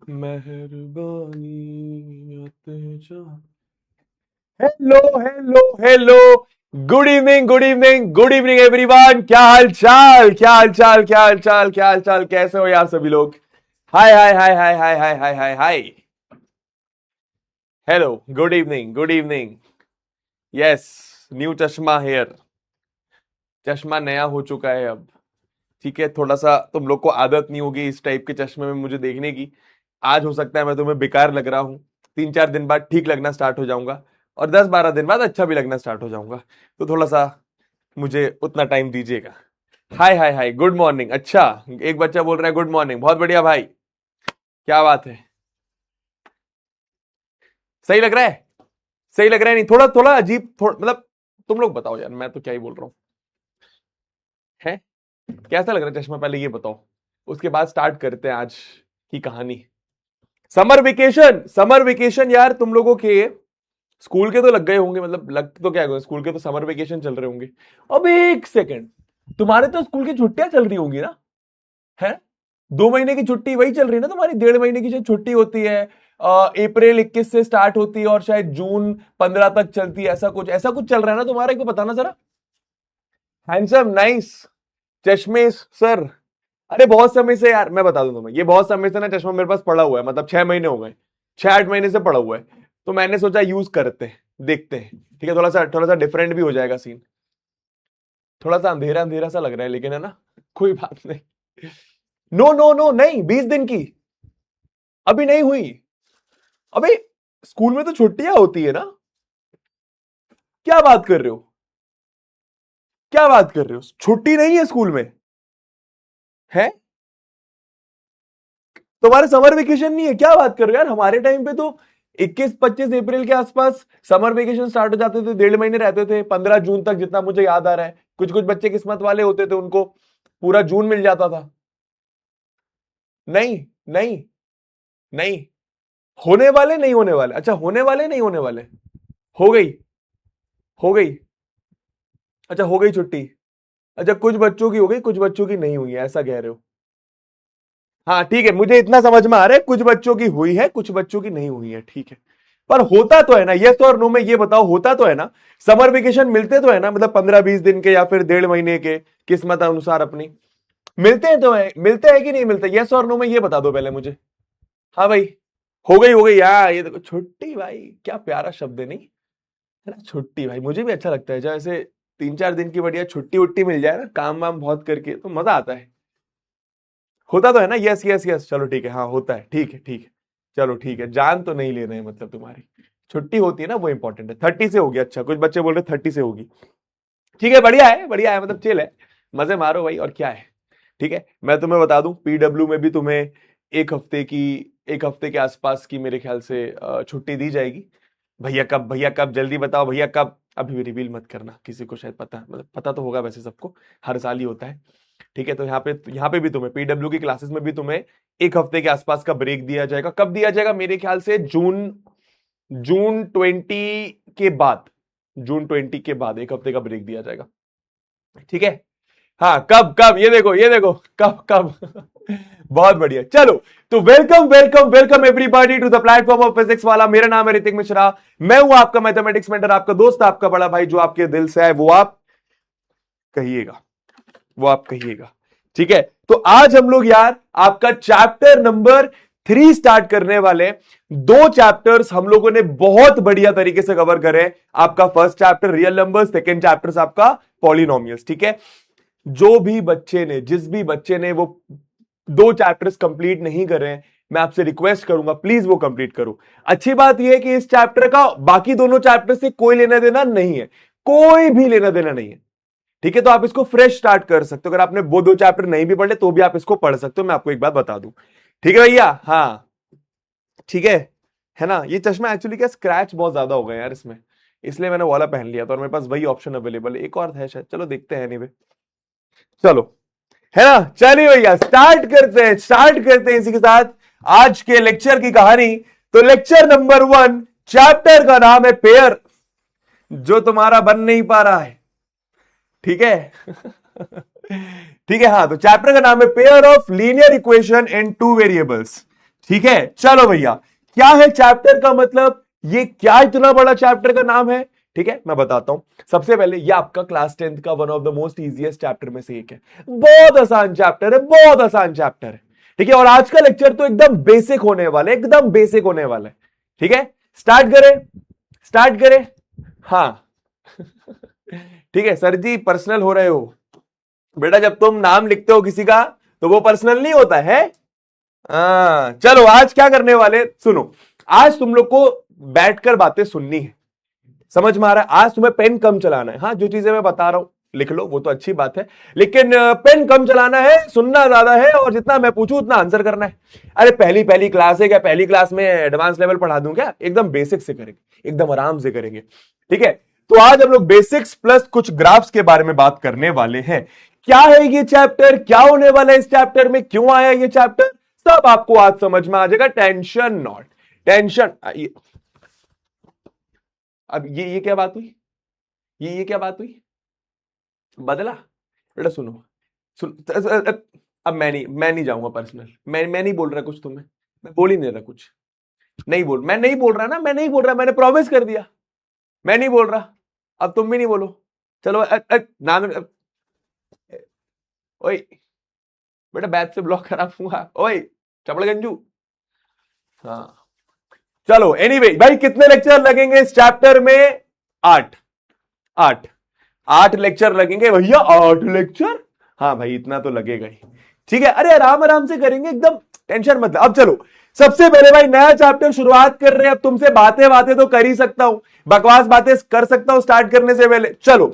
मेहरबानी आते हैं जा। Hello hello hello. Good evening good evening everyone. क्या हाल चाल, क्या हाल चाल, क्या हाल चाल, क्या हाल चाल, कैसे हो यार सभी लोग? Hi hi hi hi hi hi hi hi hi. Hello, good evening. Yes, new chashma here. चश्मा नया हो चुका है अब। ठीक है, थोड़ा सा तुम लोग को आदत नहीं होगी इस टाइप के चश्मे में मुझे देखने की। आज हो सकता है मैं तुम्हें बेकार लग रहा हूं। 3-4 दिन बाद ठीक लगना स्टार्ट हो जाऊंगा। और 10-12 दिन बाद अच्छा भी लगना स्टार्ट हो जाऊंगा। तो थोड़ा सा मुझे उतना टाइम दीजिएगा। हाय हाय हाय, गुड मॉर्निंग। अच्छा, एक बच्चा बोल रहा है गुड मॉर्निंग, बहुत बढ़िया भाई। क्या बात है। सही लग रहा है? सही लग रहा है नहीं? थोड़ा थोड़ा अजीब, थोड़ा मतलब। तुम लोग बताओ यार, मैं तो क्या ही बोल रहा हूँ। है? कैसा लग रहा है चश्मा, पहले ये बताओ। उसके बाद स्टार्ट करते हैं आज की कहानी। समर वेकेशन यार तुम लोगों के। स्कूल के तो लग गए होंगे, मतलब लग तो क्या गए, स्कूल के तो समर वेकेशन चल रहे होंगे। अब एक सेकंड, तुम्हारे तो स्कूल की छुट्टियां चल रही होंगी ना? है? 2 महीने की छुट्टी वही चल रही है ना तुम्हारी? 1.5 महीने की जो छुट्टी होती है, अप्रैल 21 से स्टार्ट होती है और शायद जून 15 तक चलती है, ऐसा कुछ चल रहा है ना तुम्हारा? एक बताना जरा। Handsome, nice. चश्मे सर। अरे बहुत समय से यार, मैं बता दूं तुम्हें, ये बहुत समय से ना चश्मा मेरे पास पड़ा हुआ है, मतलब 6 महीने हो गए। 6-8 महीने से पड़ा हुआ है। तो मैंने सोचा यूज करते हैं, देखते हैं। ठीक है, थोड़ा सा डिफरेंट भी हो जाएगा सीन। थोड़ा सा अंधेरा अंधेरा सा लग रहा है लेकिन, है ना? कोई बात नहीं। नो नो नो, नहीं 20 दिन की। अभी नहीं हुई। अबे, स्कूल में तो छुट्टियां होती है ना? क्या बात कर रहे हो? क्या बात कर रहे हो, छुट्टी नहीं है स्कूल में? है? तुम्हारे समर वेकेशन नहीं है? क्या बात कर रहे हो यार, हमारे टाइम पे तो 21-25 अप्रैल के आसपास समर वेकेशन स्टार्ट हो जाते थे, 1.5 महीने रहते थे, 15 जून तक, जितना मुझे याद आ रहा है। कुछ कुछ बच्चे किस्मत वाले होते थे, उनको पूरा जून मिल जाता था। नहीं नहीं नहीं। होने वाले नहीं होने वाले, अच्छा होने वाले नहीं होने वाले। हो गई। हो गई। अच्छा, हो गई छुट्टी। अच्छा, कुछ बच्चों की हो गई, कुछ बच्चों की नहीं हुई है, ऐसा कह रहे हो? हाँ ठीक है, मुझे इतना समझ में आ रहा है, कुछ बच्चों की हुई है, कुछ बच्चों की नहीं हुई है, ठीक है। पर होता तो है ना, यस और नो में ये बताओ, होता तो है ना? समर वेकेशन मिलते तो है ना, मतलब 15-20 दिन के या फिर 1.5 महीने के, किस्मत अनुसार अपनी। मिलते हैं तो है, मिलते हैं कि नहीं मिलते? यस और नो में ये बता दो पहले मुझे। हाँ भाई। हो गई यार, ये देखो छुट्टी भाई। क्या प्यारा शब्द है नहीं? है ना, छुट्टी भाई मुझे भी अच्छा लगता है, जब ऐसे 3-4 दिन की बढ़िया छुट्टी उट्टी मिल जाए ना, काम वाम बहुत करके, तो मजा आता है। होता तो है ना? यस यस यस, चलो ठीक है, हाँ होता है, ठीक है ठीक है। चलो ठीक है, जान तो नहीं ले रहे हैं मतलब तुम्हारी। छुट्टी होती है ना, वो इंपॉर्टेंट है। 30 से होगी, अच्छा कुछ बच्चे बोल रहे 30 से होगी। ठीक है, बढ़िया है, मतलब चिल है। मजे मारो भाई, और क्या है। ठीक है, मैं तुम्हें बता दूं, पीडब्ल्यू में भी तुम्हें एक हफ्ते की, एक हफ्ते के आसपास की मेरे ख्याल से छुट्टी दी जाएगी। भैया कब, जल्दी बताओ भैया कब। अभी भी रिवील मत करना, किसी को शायद पता, मतलब पता तो होगा वैसे सबको। हर साल ही होता है। ठीक है, तो यहाँ पे भी तुम्हें पीडब्ल्यू की क्लासेस में भी तुम्हें एक हफ्ते के आसपास का ब्रेक दिया जाएगा। कब दिया जाएगा? मेरे ख्याल से जून, जून 20 के बाद। जून 20 के बाद एक हफ्ते का ब्रेक दिया जाएगा। ठीक है। हाँ, कब कब, ये देखो, कब कब। बहुत बढ़िया, चलो। तो welcome welcome welcome everybody to the platform of Physics Wallah. मेरा नाम है ऋतिक मिश्रा। मैं हूं आपका मैथमेटिक्स मेंटर, आपका दोस्त, आपका बड़ा भाई, जो आपके दिल से है वो आप कहिएगा। वो आप कहिएगा। ठीक है, तो आज हम लोग यार आपका चैप्टर नंबर 3 स्टार्ट करने वाले। 2 चैप्टर्स हम लोगों ने बहुत बढ़िया तरीके से कवर करे। आपका first chapter real number, second chapter आपका पॉलिनोमियल्स। ठीक है, जो भी बच्चे ने, जिस भी बच्चे ने वो 2 चैप्टर्स कंप्लीट नहीं कर रहे हैं, मैं आपसे रिक्वेस्ट करूंगा प्लीज वो कंप्लीट करो। अच्छी बात यह है कि इस चैप्टर का बाकी दोनों चैप्टर से कोई लेना देना नहीं है, कोई भी लेना देना नहीं है। ठीक है, तो आप इसको फ्रेश स्टार्ट कर सकते हो। अगर आपने वो 2 चैप्टर नहीं भी पढ़े तो भी आप इसको पढ़ सकते हो, मैं आपको एक बात बता दूं। ठीक है भैया? हाँ ठीक है ना? ये चश्मा एक्चुअली क्या, स्क्रैच बहुत ज्यादा हो गए यार इसमें, इसलिए मैंने वो वाला पहन लिया था, और मेरे पास वही ऑप्शन अवेलेबल है, एक और है शायद, चलो देखते हैं नहीं। चलो, है ना? चलिए भैया, स्टार्ट करते हैं इसी के साथ आज के लेक्चर की कहानी। तो लेक्चर नंबर 1, चैप्टर का नाम है पेयर, जो तुम्हारा बन नहीं पा रहा है। ठीक है। ठीक है, हाँ, तो चैप्टर का नाम है pair of linear equation in 2 variables. ठीक है, चलो भैया, क्या है चैप्टर का मतलब, ये क्या इतना बड़ा चैप्टर का नाम है? ठीक है, मैं बताता हूं। सबसे पहले ये आपका क्लास 10th का one of the most easiest chapter में से एक है। बहुत आसान चैप्टर है, बहुत आसान चैप्टर है। ठीक है, और आज का लेक्चर तो एकदम बेसिक होने वाला है, एकदम बेसिक होने वाला है। ठीक है, स्टार्ट करें, स्टार्ट करें। हाँ ठीक है सर जी, पर्सनल हो रहे हो बेटा, जब तुम नाम लिखते हो किसी का तो वो पर्सनल नहीं होता है। चलो आज क्या करने वाले, सुनो। आज तुम लोग को बैठकर बातें सुननी है, समझ में आ रहा है? आज तुम्हें पेन कम चलाना है। हाँ, जो चीजें मैं बता रहा हूं लिख लो, वो तो अच्छी बात है, लेकिन पेन कम चलाना है, सुनना ज्यादा है, और जितना मैं पूछूं उतना आंसर करना है। अरे पहली पहली क्लास है क्या, पहली क्लास में एडवांस लेवल पढ़ा दूं क्या? एकदम बेसिक से करेंगे, एकदम आराम से करेंगे। ठीक है, तो आज हम लोग बेसिक्स प्लस कुछ ग्राफ्स के बारे में बात करने वाले हैं। क्या है ये चैप्टर, क्या होने वाला है इस चैप्टर में, क्यों आया ये चैप्टर, सब आपको आज समझ में आ जाएगा। Tension not, tension. अब ये क्या बात हुई, ये क्या बात हुई, बदला? बेटा सुनो, सुन, अब मैं नहीं जाऊंगा पर्सनल, मैं नहीं बोल रहा कुछ तुम्हें, मैं बोल ही नहीं रहा कुछ, नहीं बोल, मैं नहीं बोल रहा ना, मैं नहीं बोल रहा, मैंने प्रॉमिस कर दिया, मैं नहीं बोल रहा। अब तुम भी नहीं बोलो, चलो नाम, ओए बेटा बैच से ब्लॉक खराब हुआ, ओए चपड़गंजू। हाँ चलो, एनीवे भाई, कितने लेक्चर लगेंगे इस चैप्टर में? 8 8 8 लेक्चर लगेंगे भैया, 8 लेक्चर। हाँ भाई, इतना तो लगेगा ही। ठीक है, अरे आराम आराम से करेंगे, एकदम टेंशन मत। अब चलो, सबसे पहले भाई नया चैप्टर शुरुआत कर रहे हैं। अब तुमसे बातें बातें तो कर ही सकता हूं, बकवास बातें कर सकता हूं स्टार्ट करने से पहले। चलो,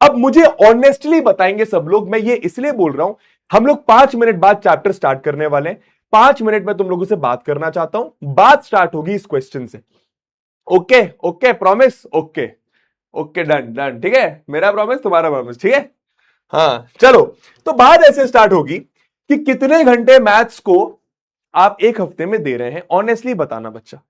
अब मुझे ऑनेस्टली बताएंगे सब लोग, मैं ये इसलिए बोल रहा हूं, हम लोग 5 मिनट बाद चैप्टर स्टार्ट करने वाले हैं। 5 मिनट में तुम लोगों से बात करना चाहता हूं, बात स्टार्ट होगी इस क्वेश्चन से। Okay okay, promise, okay okay, done done, ठीक है, मेरा प्रॉमिस तुम्हारा प्रॉमिस, ठीक है। हाँ चलो, तो बात ऐसे स्टार्ट होगी कि कितने घंटे मैथ्स को आप एक हफ्ते में दे रहे हैं, ऑनेस्टली बताना बच्चा।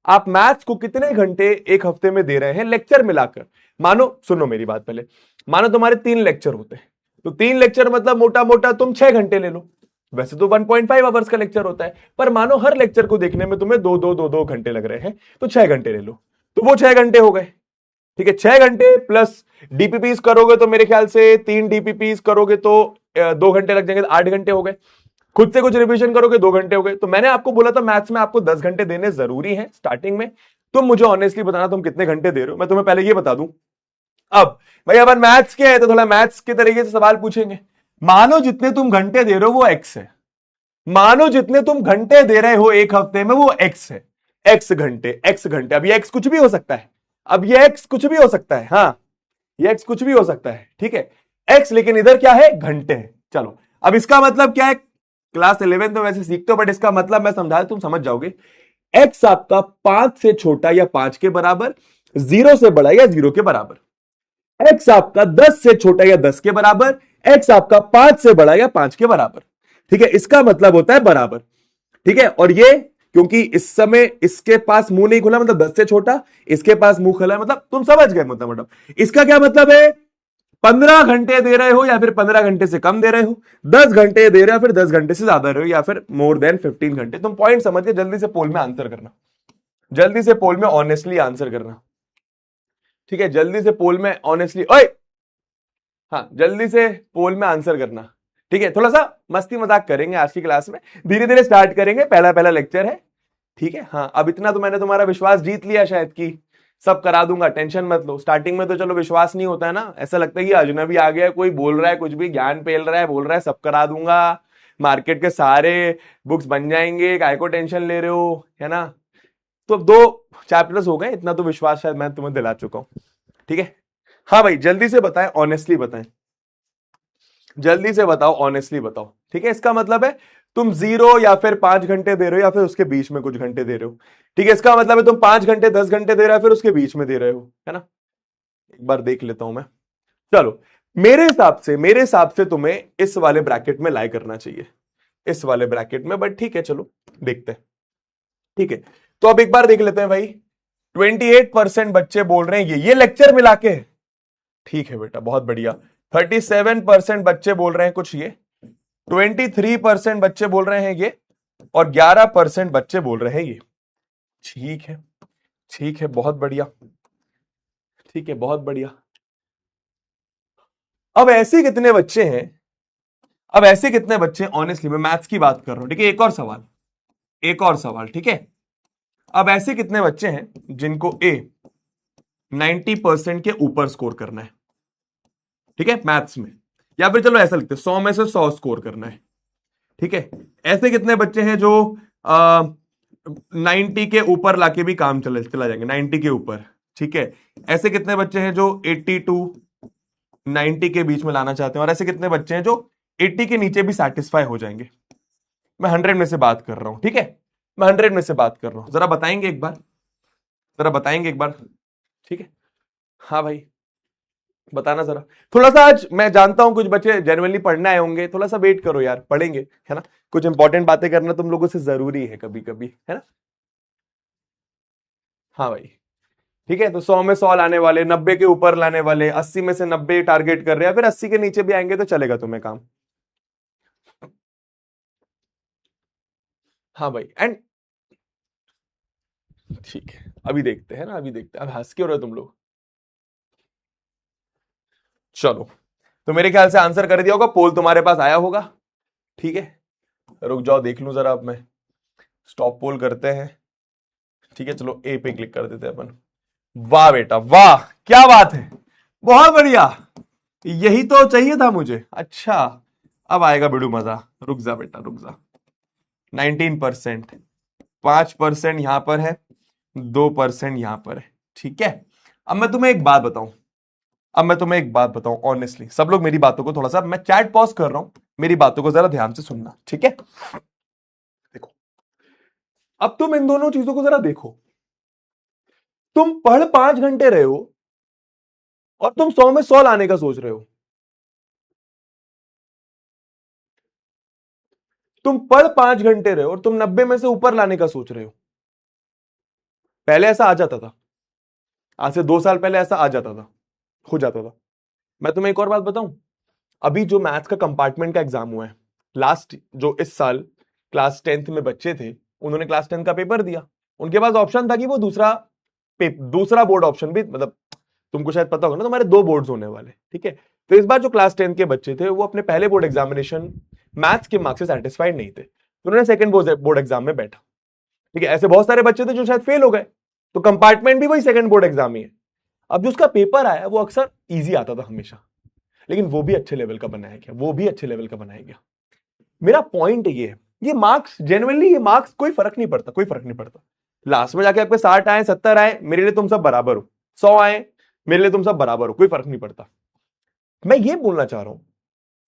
आप मैथ्स को कितने घंटे एक हफ्ते में दे रहे हैं लेक्चर मिलाकर? मानो, सुनो मेरी बात पहले, मानो तुम्हारे 3 लेक्चर होते हैं, तो 3 लेक्चर मतलब मोटा मोटा तुम 6 घंटे ले लो। वैसे तो 1.5 आवर्स का लेक्चर होता है, पर मानो हर लेक्चर को देखने में तुम्हें 2 घंटे लग रहे हैं, तो 6 घंटे ले लो, तो वो 6 घंटे हो गए। ठीक है, 6 घंटे प्लस डीपीपीस करोगे तो मेरे ख्याल से 3 डीपीपीस करोगे तो 2 घंटे लग जाएंगे, तो 8 घंटे हो गए। खुद से कुछ रिवीजन करोगे 2 घंटे हो गए। तो मैंने आपको बोला था मैथ्स में आपको 10 घंटे देने जरूरी है स्टार्टिंग में। तुम मुझे ऑनेस्टली बताना तुम कितने घंटे दे रहे हो, मैं तुम्हें पहले ये बता दूं। अब भाई अपन मैथ्स के हैं तो थोड़ा मैथ्स के तरीके से सवाल पूछेंगे। मानो जितने तुम घंटे दे रहे हो वो एक्स है, मानो जितने तुम घंटे दे रहे हो एक हफ्ते में वो एक्स है, एक्स घंटे, एक्स घंटे। अब ये एक्स कुछ भी हो सकता है, अब ये एक्स कुछ भी हो सकता है, हाँ ये एक्स कुछ भी हो सकता है, ठीक है एक्स, लेकिन इधर क्या है, घंटे है। चलो, अब इसका मतलब क्या है, क्लास 11 तो वैसे सीखते हो, बट इसका मतलब मैं समझा, तुम समझ जाओगे। एक्स आपका 5 से छोटा या 5 के बराबर, 0 से बड़ा या 0 के बराबर। एक्स आपका 10 से छोटा या 10 के बराबर, एक्स आपका 5 से बड़ा या 5 के बराबर। ठीक है, इसका मतलब होता है बराबर। ठीक है, और ये क्योंकि इस समय इसके पास मुंह नहीं खुला मतलब 10 से छोटा, इसके पास मुंह खुला है मतलब तुम समझ गए। मतलब इसका क्या मतलब है, 15 घंटे दे रहे हो या फिर 15 घंटे से कम दे रहे हो, 10 घंटे दे रहे हो फिर 10 घंटे से ज्यादा रहे हो, या फिर मोर देन 15 घंटे। तुम पॉइंट समझ के जल्दी से पोल में आंसर करना, जल्दी से पोल में ऑनेस्टली आंसर करना। ठीक है, जल्दी से पोल में ऑनेस्टली, ओए हाँ जल्दी से पोल में आंसर करना। ठीक है, थोड़ा सा मस्ती मजाक करेंगे आज की क्लास में, धीरे धीरे स्टार्ट करेंगे, पहला पहला लेक्चर है। ठीक है, हाँ अब इतना तो मैंने तुम्हारा विश्वास जीत लिया शायद कि सब करा दूंगा, टेंशन मत लो। स्टार्टिंग में तो चलो विश्वास नहीं होता है ना, ऐसा लगता है कि अजनबी आ गया, कोई बोल रहा है कुछ भी ज्ञान पेल रहा है, बोल रहा है सब करा दूंगा, मार्केट के सारे बुक्स बन जाएंगे, काय को टेंशन ले रहे हो, है ना। तो 2 चैप्टर्स हो गए, इतना तो विश्वास शायद मैं तुम्हें दिला चुका हूं। ठीक है, हाँ भाई जल्दी से बताएं, ऑनेस्टली बताएं, जल्दी से बताओ, ऑनेस्टली बताओ। ठीक है, इसका मतलब है तुम 0 या फिर 5 घंटे दे रहे हो या फिर उसके बीच में कुछ घंटे दे रहे हो। ठीक है, इसका मतलब है तुम 5 घंटे 10 घंटे दे रहे हो फिर उसके बीच में दे रहे हो, है ना। एक बार देख लेता हूं मैं। चलो, मेरे हिसाब से तुम्हें इस वाले ब्रैकेट में लाई करना चाहिए, इस वाले ब्रैकेट में, बट ठीक है चलो देखते हैं। ठीक है, तो अब एक बार देख लेते हैं भाई। 28% बच्चे बोल रहे हैं ये लेक्चर मिला के। ठीक है बेटा, बहुत बढ़िया। 37% बच्चे बोल रहे हैं कुछ ये, 23% बच्चे बोल रहे हैं ये, और 11% बच्चे बोल रहे हैं ये। ठीक है, ठीक है, बहुत बढ़िया, ठीक है, बहुत बढ़िया। अब ऐसे कितने बच्चे हैं, अब ऐसे कितने बच्चे, ऑनेस्टली मैं मैथ्स की बात कर रहा हूं, ठीक है, एक और सवाल, एक और सवाल, ठीक है। अब ऐसे कितने बच्चे हैं जिनको 90% के ऊपर स्कोर करना है, ठीक है, मैथ्स में, या फिर चलो ऐसा लिखते हैं 100 में से 100 स्कोर करना है, ठीक है। ऐसे कितने बच्चे हैं जो 90 के ऊपर लाके भी काम चला जाएंगे, 90 के ऊपर, ठीक है। ऐसे कितने बच्चे हैं जो 80 टू 90 के बीच में लाना चाहते हैं, और ऐसे कितने बच्चे हैं जो 80 के नीचे भी सेटिस्फाई हो जाएंगे। मैं 100 में से बात कर रहा हूं, ठीक है, मैं 100 में से बात कर रहा हूं, जरा बताएंगे एक बार, जरा बताएंगे एक बार, ठीक है। हाँ भाई, बताना जरा, थोड़ा सा, आज मैं जानता हूं कुछ बच्चे जेन्युइनली पढ़ने आए होंगे, थोड़ा सा वेट करो यार, पढ़ेंगे, है ना, कुछ इंपॉर्टेंट बातें करना तुम लोगों से जरूरी है कभी कभी, है ना। हाँ भाई, ठीक है, तो 100 में 100 लाने वाले, 90 के ऊपर लाने वाले, 80 में से 90 टारगेट कर रहे हैं, फिर 80 के नीचे भी आएंगे तो चलेगा तुम्हें काम। हाँ भाई, एंड ठीक है, अभी देखते हैं ना, अभी देखते हैं, अब हंस क्यों रहे हो तुम लोग। चलो, तो मेरे ख्याल से आंसर कर दिया होगा, पोल तुम्हारे पास आया होगा, ठीक है। रुक जाओ देख लूं जरा, अब मैं स्टॉप पोल करते हैं, ठीक है, चलो ए पे क्लिक कर देते हैं अपन। वाह बेटा वाह, क्या बात है, बहुत बढ़िया, यही तो चाहिए था मुझे। अच्छा, अब आएगा बिड़ू मजा, रुक जा बेटा रुक जा। 19%, 5% यहां पर है, 2% यहां पर है, ठीक है। अब मैं तुम्हें एक बात बताऊं, अब मैं तुम्हें एक बात बताऊं ऑनेस्टली, सब लोग मेरी बातों को थोड़ा सा, मैं चैट पॉज कर रहा हूं, मेरी बातों को जरा ध्यान से सुनना, ठीक है। देखो, अब तुम इन दोनों चीजों को जरा देखो, तुम पढ़ 5 घंटे रहे हो और तुम 100 में 100 लाने का सोच रहे हो। तुम पढ़ 5 घंटे रहे हो और तुम 90 में से ऊपर लाने का सोच रहे हो। पहले ऐसा आ जाता था, आज से 2 साल पहले ऐसा आ जाता था, हो जाता था। मैं तुम्हें एक और बात बताऊं, अभी जो मैथ्स का कंपार्टमेंट का एग्जाम हुआ है लास्ट, जो इस साल क्लास 10th में बच्चे थे, उन्होंने क्लास 10 का पेपर दिया, उनके पास ऑप्शन था कि वो दूसरा दूसरा बोर्ड ऑप्शन भी, मतलब तुमको शायद पता होगा ना, तुम्हारे 2 बोर्ड्स होने वाले, ठीक है। तो इस बार जो क्लास 10 के बच्चे थे वो अपने पहले बोर्ड एग्जामिनेशन मैथ्स के मार्क्स से सेटिस्फाइड नहीं थे, तो उन्होंने सेकंड बोर्ड एग्जाम में बैठा, ठीक है। ऐसे बहुत सारे बच्चे थे जो शायद फेल हो गए, तो कंपार्टमेंट भी वही सेकंड बोर्ड एग्जाम ही है। अब जो उसका पेपर आया वो अक्सर इजी आता था हमेशा, लेकिन वो भी अच्छे लेवल का बनाया गया, वो भी अच्छे लेवल का बनाया गया। मेरा पॉइंट ये है, ये मार्क्स जेन्युइनली, ये मार्क्स कोई फर्क नहीं पड़ता, कोई फर्क नहीं पड़ता। लास्ट में जाके आपके 60 आए, 70 आए, मेरे लिए तुम सब बराबर हो, 100 आए, मेरे लिए तुम सब बराबर हो, कोई फर्क नहीं पड़ता। मैं ये बोलना चाह रहा हूं,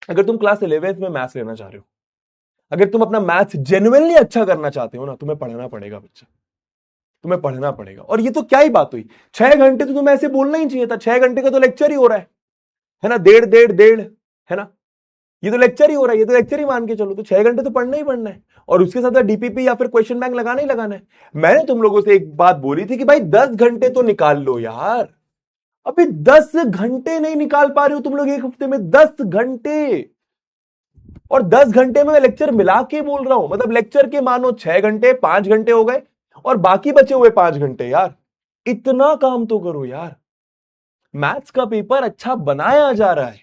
अगर तुम क्लास 11th में मैथ्स लेना चाह रहे हो, अगर तुम अपना मैथ्स जेन्युइनली अच्छा करना चाहते हो ना, तुम्हें पढ़ना पड़ेगा बच्चा, तुम्हें पढ़ना पड़ेगा। और ये तो क्या ही बात हुई, 6 घंटे तो तुम्हें ऐसे बोलना ही चाहिए था, 6 घंटे का तो लेक्चर ही हो रहा है ना, डेढ़ डेढ़ डेढ़, है ना, ये तो लेक्चर ही हो रहा है, ये तो लेक्चर ही मान के चलो, तो 6 घंटे तो पढ़ना ही पढ़ना है, और उसके साथ डीपीपी या फिर क्वेश्चन बैंक लगाना ही लगाना है। मैंने तुम लोगों से एक बात बोली थी कि भाई 10 घंटे तो निकाल लो यार, अभी 10 घंटे नहीं निकाल पा रहे हो तुम लोग एक हफ्ते में, 10 घंटे। और 10 घंटे में मैं लेक्चर मिला के बोल रहा हूं, मतलब लेक्चर के मानो 6 घंटे, 5 घंटे हो गए, और बाकी बचे हुए 5 घंटे यार, इतना काम तो करो यार। मैथ्स का पेपर अच्छा बनाया जा रहा है,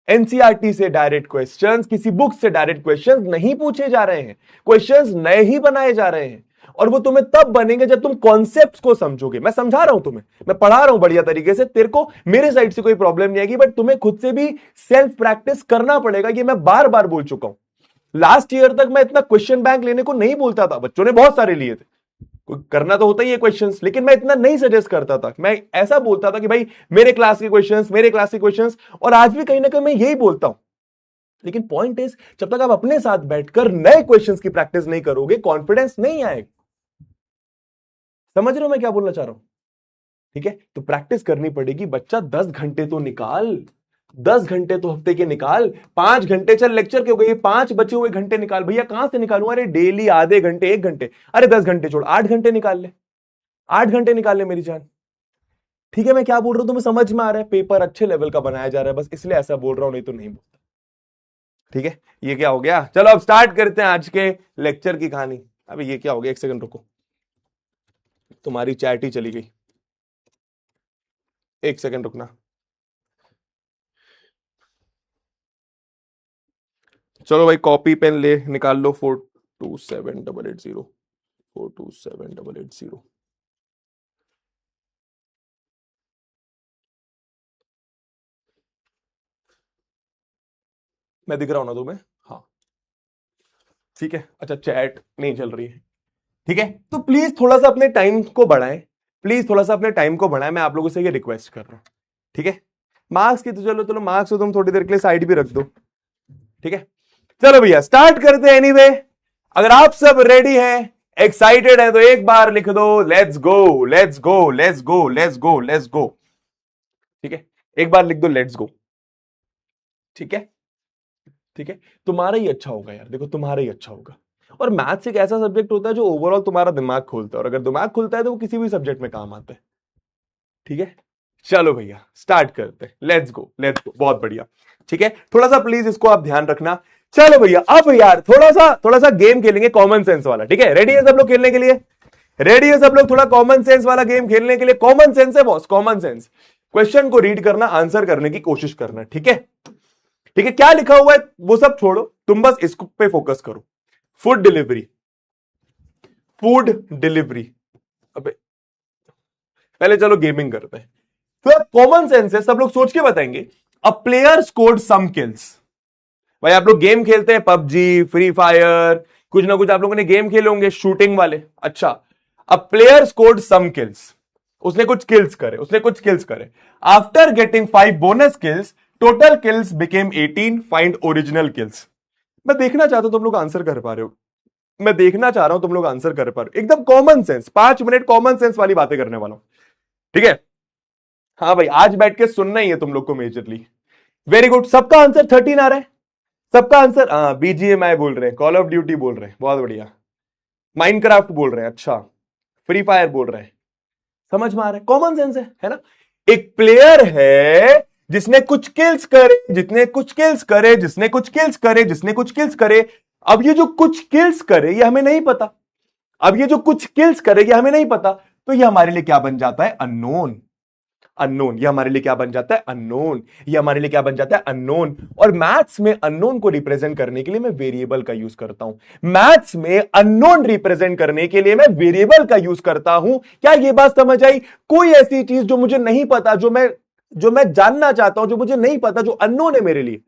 एनसीईआरटी से डायरेक्ट क्वेश्चंस, किसी बुक से डायरेक्ट क्वेश्चंस नहीं पूछे जा रहे हैं, क्वेश्चंस नए ही बनाए जा रहे हैं, और वो तुम्हें तब बनेंगे जब तुम कॉन्सेप्ट्स को समझोगे। मैं समझा रहा हूं तुम्हें, मैं पढ़ा रहा हूं बढ़िया तरीके से, तेरे को मेरे साइड से कोई प्रॉब्लम नहीं आएगी, बट तुम्हें खुद से भी सेल्फ प्रैक्टिस करना पड़ेगा, ये मैं बार बार बोल चुका हूं। लास्ट ईयर तक मैं इतना क्वेश्चन बैंक लेने को नहीं बोलता था, बच्चों ने बहुत सारे लिए थे, करना तो होता ही है क्वेश्चंस, लेकिन मैं इतना नहीं सजेस्ट करता था। मैं ऐसा बोलता था कि भाई मेरे क्लास के क्वेश्चंस, मेरे क्लास के क्वेश्चंस, और आज भी कहीं ना कहीं मैं यही बोलता हूं। लेकिन पॉइंट इज, जब तक आप अपने साथ बैठकर नए क्वेश्चंस की प्रैक्टिस नहीं करोगे, कॉन्फिडेंस नहीं आएगा। समझ रहे हो मैं क्या बोलना चाह रहा हूं, ठीक है। तो प्रैक्टिस करनी पड़ेगी बच्चा, 10 घंटे तो निकाल, 10 घंटे तो हफ्ते के निकाल, 5 घंटे चल लेक्चर के हो गए, 5 बचे हुए घंटे निकाल। भैया कहां से निकालूं, अरे डेली आधे घंटे, 1 घंटे, अरे 10 घंटे छोड़, 8 घंटे निकाल ले, 8 घंटे निकाल ले मेरी जान। ठीक है, मैं क्या बोल रहा हूं तुम्हें समझ में आ रहा है, पेपर अच्छे लेवल का बनाया जा रहा है, बस इसलिए ऐसा बोल रहा हूं, नहीं तो नहीं बोलता। ठीक है, ये क्या हो गया? चलो अब स्टार्ट करते हैं आज के लेक्चर की कहानी। अबे ये क्या हो गया? एक सेकंड रुको, तुम्हारी चैट ही चली गई, एक सेकंड रुकना। चलो भाई कॉपी पेन ले निकाल लो, 427880, 427880। मैं दिख रहा हूं ना तुम्हें? हाँ ठीक है। अच्छा चैट नहीं चल रही है, ठीक है। तो प्लीज थोड़ा सा अपने टाइम को बढ़ाएं, प्लीज थोड़ा सा अपने टाइम को बढ़ाएं, मैं आप लोगों से ये रिक्वेस्ट कर रहा हूं, ठीक है। मार्क्स की तो चलो चलो, मार्क्स तो तुम थोड़ी देर के लिए साइड भी रख दो, ठीक है। चलो भैया स्टार्ट करते हैं एनीवे। अगर आप सब रेडी हैं, एक्साइटेड है, तो एक बार लिख दो let's go, let's go, let's go, let's go, let's go, ठीक है। एक बार लिख दो लेट्स गो, ठीक है, ठीक है। तुम्हारा ही अच्छा होगा यार, देखो तुम्हारा ही अच्छा होगा। और मैथ्स एक ऐसा सब्जेक्ट होता है जो ओवरऑल तुम्हारा दिमाग खोलता है, और अगर दिमाग खुलता है तो वो किसी भी सब्जेक्ट में काम आता है, ठीक है। चलो भैया स्टार्ट करते हैं, लेट्स गो, लेट्स गो, बहुत बढ़िया, ठीक है। थोड़ा सा प्लीज इसको आप ध्यान रखना। चलो भैया अब यार थोड़ा सा गेम खेलेंगे कॉमन सेंस वाला, ठीक है। रेडी है सब लोग खेलने के लिए? रेडी है सब लोग थोड़ा कॉमन सेंस वाला गेम खेलने के लिए? कॉमन सेंस है बॉस, कॉमन सेंस। क्वेश्चन को रीड करना, आंसर करने की कोशिश करना, ठीक है, ठीक है। क्या लिखा हुआ है वो सब छोड़ो, तुम बस इसको पे फोकस करो। Food delivery, food delivery. अबे पहले चलो गेमिंग करते हैं। तो कॉमन सेंस है, सब लोग सोच के बताएंगे। A player scored some kills. भाई आप लोग गेम खेलते हैं, पबजी, फ्री फायर, कुछ ना कुछ आप लोगों ने गेम खेले होंगे शूटिंग वाले। अच्छा, a player scored some kills, उसने कुछ किल्स करे, उसने कुछ किल्स करे। After getting 5 bonus kills, total kills became 18, find original kills. मैं देखना चाहता हूं तुम लोग आंसर कर पा रहे हो, मैं देखना चाह रहा हूं तुम लोग आंसर कर पा रहे हो। एकदम common sense, 5 minute common sense वाली बातें करने वाला हूं, ठीक है। हाँ भाई आज बैठ के सुनना ही है तुम लोग को मेजरली। वेरी गुड, सबका आंसर 13 आ रहा है, सबका आंसर। हाँ बीजीएमआई बोल रहे हैं, कॉल ऑफ ड्यूटी बोल रहे हैं, बहुत बढ़िया। माइनक्राफ्ट बोल रहे हैं, अच्छा। फ्री फायर बोल रहे हैं, समझ में आ रहा है, कॉमन सेंस है ना। एक प्लेयर है जिसने कुछ किल्स करे, जितने कुछ किल्स करे, जिसने कुछ किल्स करे, जिसने कुछ किल्स करे। अब ये जो कुछ किल्स करे ये हमें नहीं पता, अब ये जो कुछ किल्स करे ये हमें नहीं पता, तो ये हमारे लिए क्या बन जाता है? अननोन। अननोन, ये हमारे लिए क्या बन जाता है? अननोन। ये हमारे लिए क्या बन जाता है? अननोन। और मैथ्स में अननोन को रिप्रेजेंट करने के लिए मैं वेरिएबल का यूज करता हूं। मैथ्स में अननोन रिप्रेजेंट करने के लिए मैं वेरिएबल का यूज करता हूं। क्या ये बात समझ आई? कोई ऐसी चीज जो मुझे नहीं पता, जो मैं जानना चाहता हूं, जो मुझे नहीं पता, जो अननोन है मेरे लिए,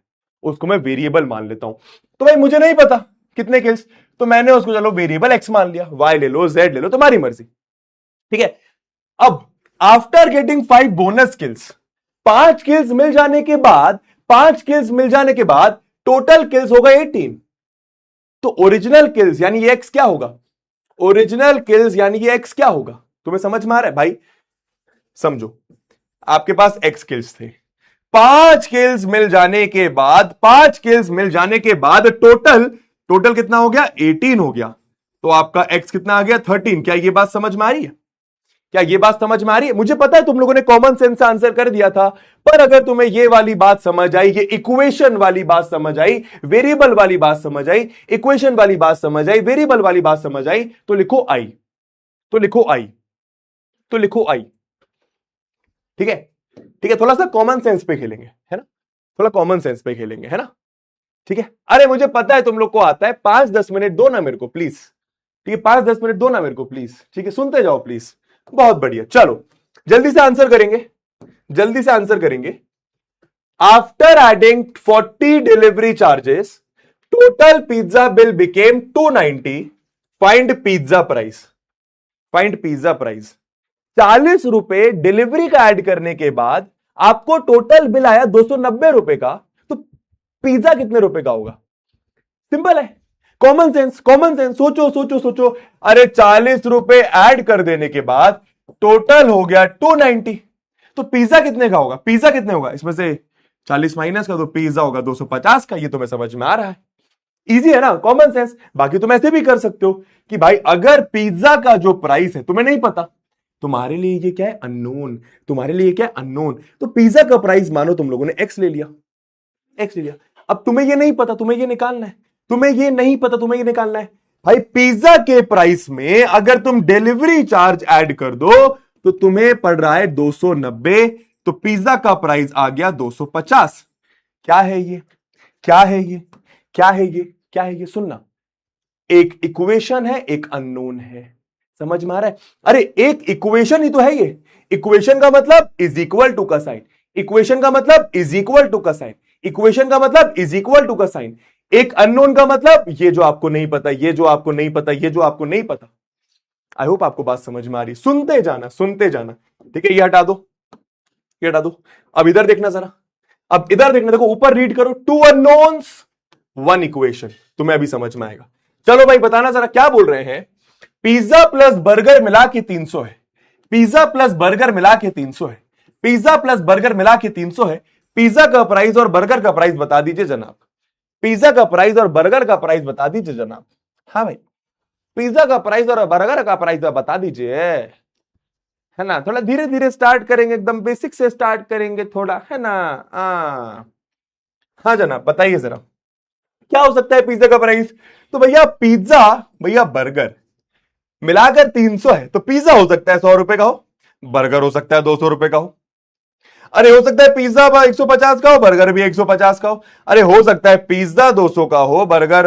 उसको मैं वेरिएबल मान लेता हूं। तो भाई मुझे नहीं पता कितने किल्स, तो मैंने उसको चलो वेरिएबल एक्स मान लिया, वाई ले लो, जेड ले लो, तुम्हारी मर्जी, ठीक है। अब after getting 5 bonus kills, 5 kills मिल जाने के बाद, 5 किल्स मिल जाने के बाद टोटल किल्स होगा 18। तो ओरिजिनल किल्स यानी ये एक्स क्या होगा? ओरिजिनल किल्स यानी ये एक्स क्या होगा? तुम्हें समझ में आ रहा है भाई? समझो, आपके पास एक्स किल्स थे, 5 किल्स मिल जाने के बाद, 5 किल्स मिल जाने के बाद टोटल कितना हो गया? 18 हो गया। तो आपका एक्स कितना आ गया? 13। क्या ये बात समझ में आ रही है? क्या ये बात समझ में आ रही है? मुझे पता है तुम लोगों ने कॉमन सेंस से आंसर कर दिया था, पर अगर तुम्हें ये वाली बात समझ आई, ये इक्वेशन वाली बात समझ आई, वेरिएबल वाली बात समझ आई, इक्वेशन वाली बात समझ आई, वेरिएबल वाली बात समझ आई, तो लिखो आई, तो लिखो आई, तो लिखो आई, ठीक है, ठीक है। थोड़ा सा कॉमन सेंस पे खेलेंगे, है ना, थोड़ा कॉमन सेंस पे खेलेंगे, है ना, ठीक है। अरे मुझे पता है तुम लोग को आता है, 5-10 मिनट दो ना मेरे को प्लीज, ठीक है, 5-10 मिनट दो ना मेरे को प्लीज, ठीक है, सुनते जाओ प्लीज। बहुत बढ़िया, चलो जल्दी से आंसर करेंगे, जल्दी से आंसर करेंगे। After adding 40 delivery charges, total pizza bill became 290, find pizza price, find pizza price. 40 रुपए डिलीवरी का ऐड करने के बाद आपको टोटल बिल आया 290 रुपए का, तो पिज्जा कितने रुपए का होगा? सिंपल है, कॉमन सेंस, कॉमन सेंस। सोचो सोचो सोचो, अरे 40 रुपए ऐड कर देने के बाद टोटल हो गया 290, तो पिज्जा कितने का होगा? पिज्जा कितने होगा? इसमें से 40 माइनस का, तो पिज्जा होगा 250 का। ये तो मैं समझ में आ रहा है, इजी है ना, कॉमन सेंस। बाकी तुम ऐसे भी कर सकते हो कि भाई अगर पिज्जा का जो प्राइस है तुम्हें नहीं पता, तुम्हारे लिए ये क्या है? अननोन। तुम्हारे लिए क्या है? अननोन। तो पिज्जा का प्राइस मानो तुम लोगों ने एक्स ले लिया, एक्स ले लिया। अब तुम्हें ये नहीं पता, तुम्हें ये निकालना है, तुम्हें ये नहीं पता, तुम्हें ये निकालना है। भाई पिज्जा के प्राइस में अगर तुम डिलीवरी चार्ज ऐड कर दो तो तुम्हें पड़ रहा है 290, तो पिज्जा का प्राइस आ गया 250। क्या है ये, क्या है ये, क्या है ये, क्या है ये? सुनना, एक इक्वेशन है, एक अननोन है, समझ में आ रहा है? अरे एक इक्वेशन ही तो है ये। इक्वेशन का मतलब इज इक्वल टू का साइन, इक्वेशन का मतलब इज इक्वल टू का साइन, इक्वेशन का मतलब इज इक्वल टू का साइन। एक अननोन का मतलब ये जो आपको नहीं पता, ये जो आपको नहीं पता, ये जो आपको नहीं पता। आई होप आपको बात समझ में आ रही। सुनते जाना, सुनते जाना, ठीक है? ये हटा दो, ये हटा दो। अब इधर देखना जरा, अब इधर देखना, देखो ऊपर रीड करो, 2 अननोन्स 1 इक्वेशन। तुम्हें अभी समझ में आएगा। चलो भाई बताना जरा क्या बोल रहे हैं। पिज्जा प्लस बर्गर मिला के 300 है, पिज्जा प्लस बर्गर मिला के 300 है, पिज्जा प्लस बर्गर मिला के 300 है। पिज्जा का प्राइस और बर्गर का प्राइस बता दीजिए जनाब, पिज्जा का प्राइस और बर्गर का प्राइस बता दीजिए जनाब। हाँ भाई, पिज्जा का प्राइस और बर्गर का प्राइस बता दीजिए, है ना? थोड़ा धीरे धीरे स्टार्ट करेंगे, एकदम बेसिक से स्टार्ट करेंगे थोड़ा, है ना? हाँ जनाब बताइए जरा, क्या हो सकता है पिज्जा का प्राइस? तो भैया पिज्जा, भैया बर्गर मिलाकर 300 है, तो पिज्जा हो सकता है 100 रुपए का हो, बर्गर हो सकता है 200 रुपए का हो। अरे हो सकता है पिज्जा 150 का हो, बर्गर भी 150 का हो। अरे हो सकता है पिज्जा 200 का हो, बर्गर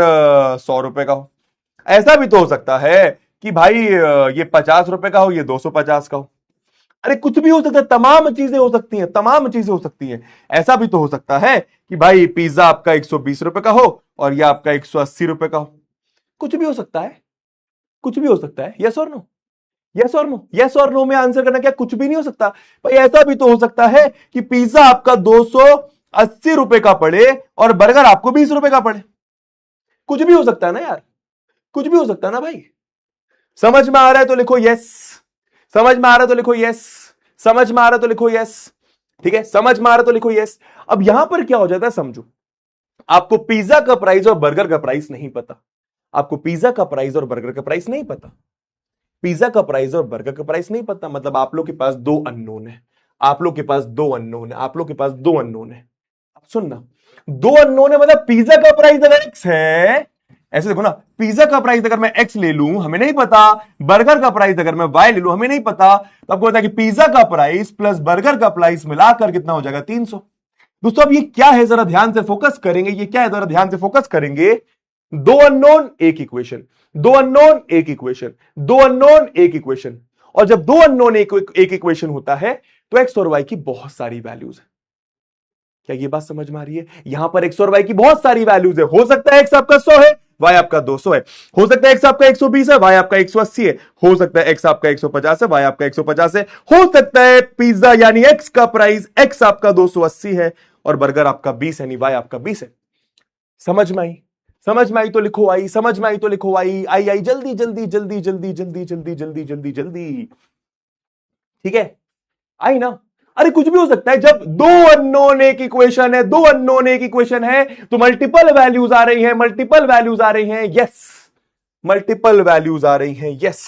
100 रुपए का हो। ऐसा भी तो हो सकता है कि भाई ये 50 रुपए का हो, ये 250 का हो। अरे कुछ भी हो सकता है, तमाम चीजें हो सकती हैं, तमाम चीजें हो सकती हैं। ऐसा भी तो हो सकता है कि भाई पिज्जा आपका 120 रुपए का हो और यह आपका 180 रुपए का हो। कुछ भी हो सकता है, कुछ भी हो सकता है। यस और नो, यस और नो, यस और नो में आंसर करना। क्या कुछ भी नहीं हो सकता? भाई ऐसा भी तो हो सकता है कि पिज्जा आपका 280 रुपए का पड़े और बर्गर आपको 20 रुपए का पड़े। कुछ भी हो सकता है ना यार, कुछ भी हो सकता है ना भाई। समझ में आ रहा है तो लिखो यस, समझ में आ रहा है तो लिखो यस, समझ में आ रहा है तो लिखो यस, ठीक है? समझ में आ रहा है तो लिखो यस। अब यहां पर क्या हो जाता है समझो, आपको पिज्जा का प्राइस और बर्गर का प्राइस नहीं पता, आपको पिज्जा का प्राइस और बर्गर का प्राइस नहीं पता, पिज्जा का प्राइस और बर्गर का प्राइस नहीं पता। मतलब आप लोग के पास 2 अननोन है, आप लोग के पास 2 अननोन है, आप लोग के पास 2 अननोन है। अब सुनना, 2 अननोन है मतलब पिज्जा का प्राइस अगर x है, ऐसे देखो ना, पिज्जा का प्राइस अगर मैं x ले लूं हमें नहीं पता, बर्गर का प्राइस अगर मैं y ले लूं हमें नहीं पता, तो आपको पता है कि पिज्जा का प्राइस प्लस बर्गर का प्राइस मिलाकर कितना हो जाएगा? 300। दोस्तों अब ये क्या है जरा ध्यान से फोकस करेंगे, ये क्या है जरा ध्यान से फोकस करेंगे। 2 अननोन एक इक्वेशन, 2 अननोन एक इक्वेशन, 2 अननोन एक इक्वेशन। और जब 2 अननोन एक इक्वेशन होता है तो एक्स और वाई की बहुत सारी वैल्यूज है। क्या ये बात समझ में आ रही है? यहां पर एक्स और वाई की बहुत सारी वैल्यूज है। हो सकता है एक्स आपका 100 है, वाई आपका 200 है। हो सकता है एक्स आपका 120 है, वाई आपका 180 है। हो सकता है एक्स आपका 150 है, वाई आपका 150 है। हो सकता है पिज्जा यानी एक्स का प्राइस एक्स आपका 280 है और बर्गर आपका 20 यानी वाई आपका 20 है। समझ में आई? समझ में आई तो लिखो आई, समझ में आई तो लिखो आई, आई आई जल्दी जल्दी जल्दी जल्दी जल्दी जल्दी जल्दी जल्दी जल्दी, ठीक है? आई ना? अरे कुछ भी हो सकता है। जब 2 अननोन एक इक्वेशन है, 2 अननोन एक इक्वेशन है तो मल्टीपल वैल्यूज आ रही हैं, मल्टीपल वैल्यूज आ रही हैं। यस, मल्टीपल वैल्यूज आ रही हैं। यस,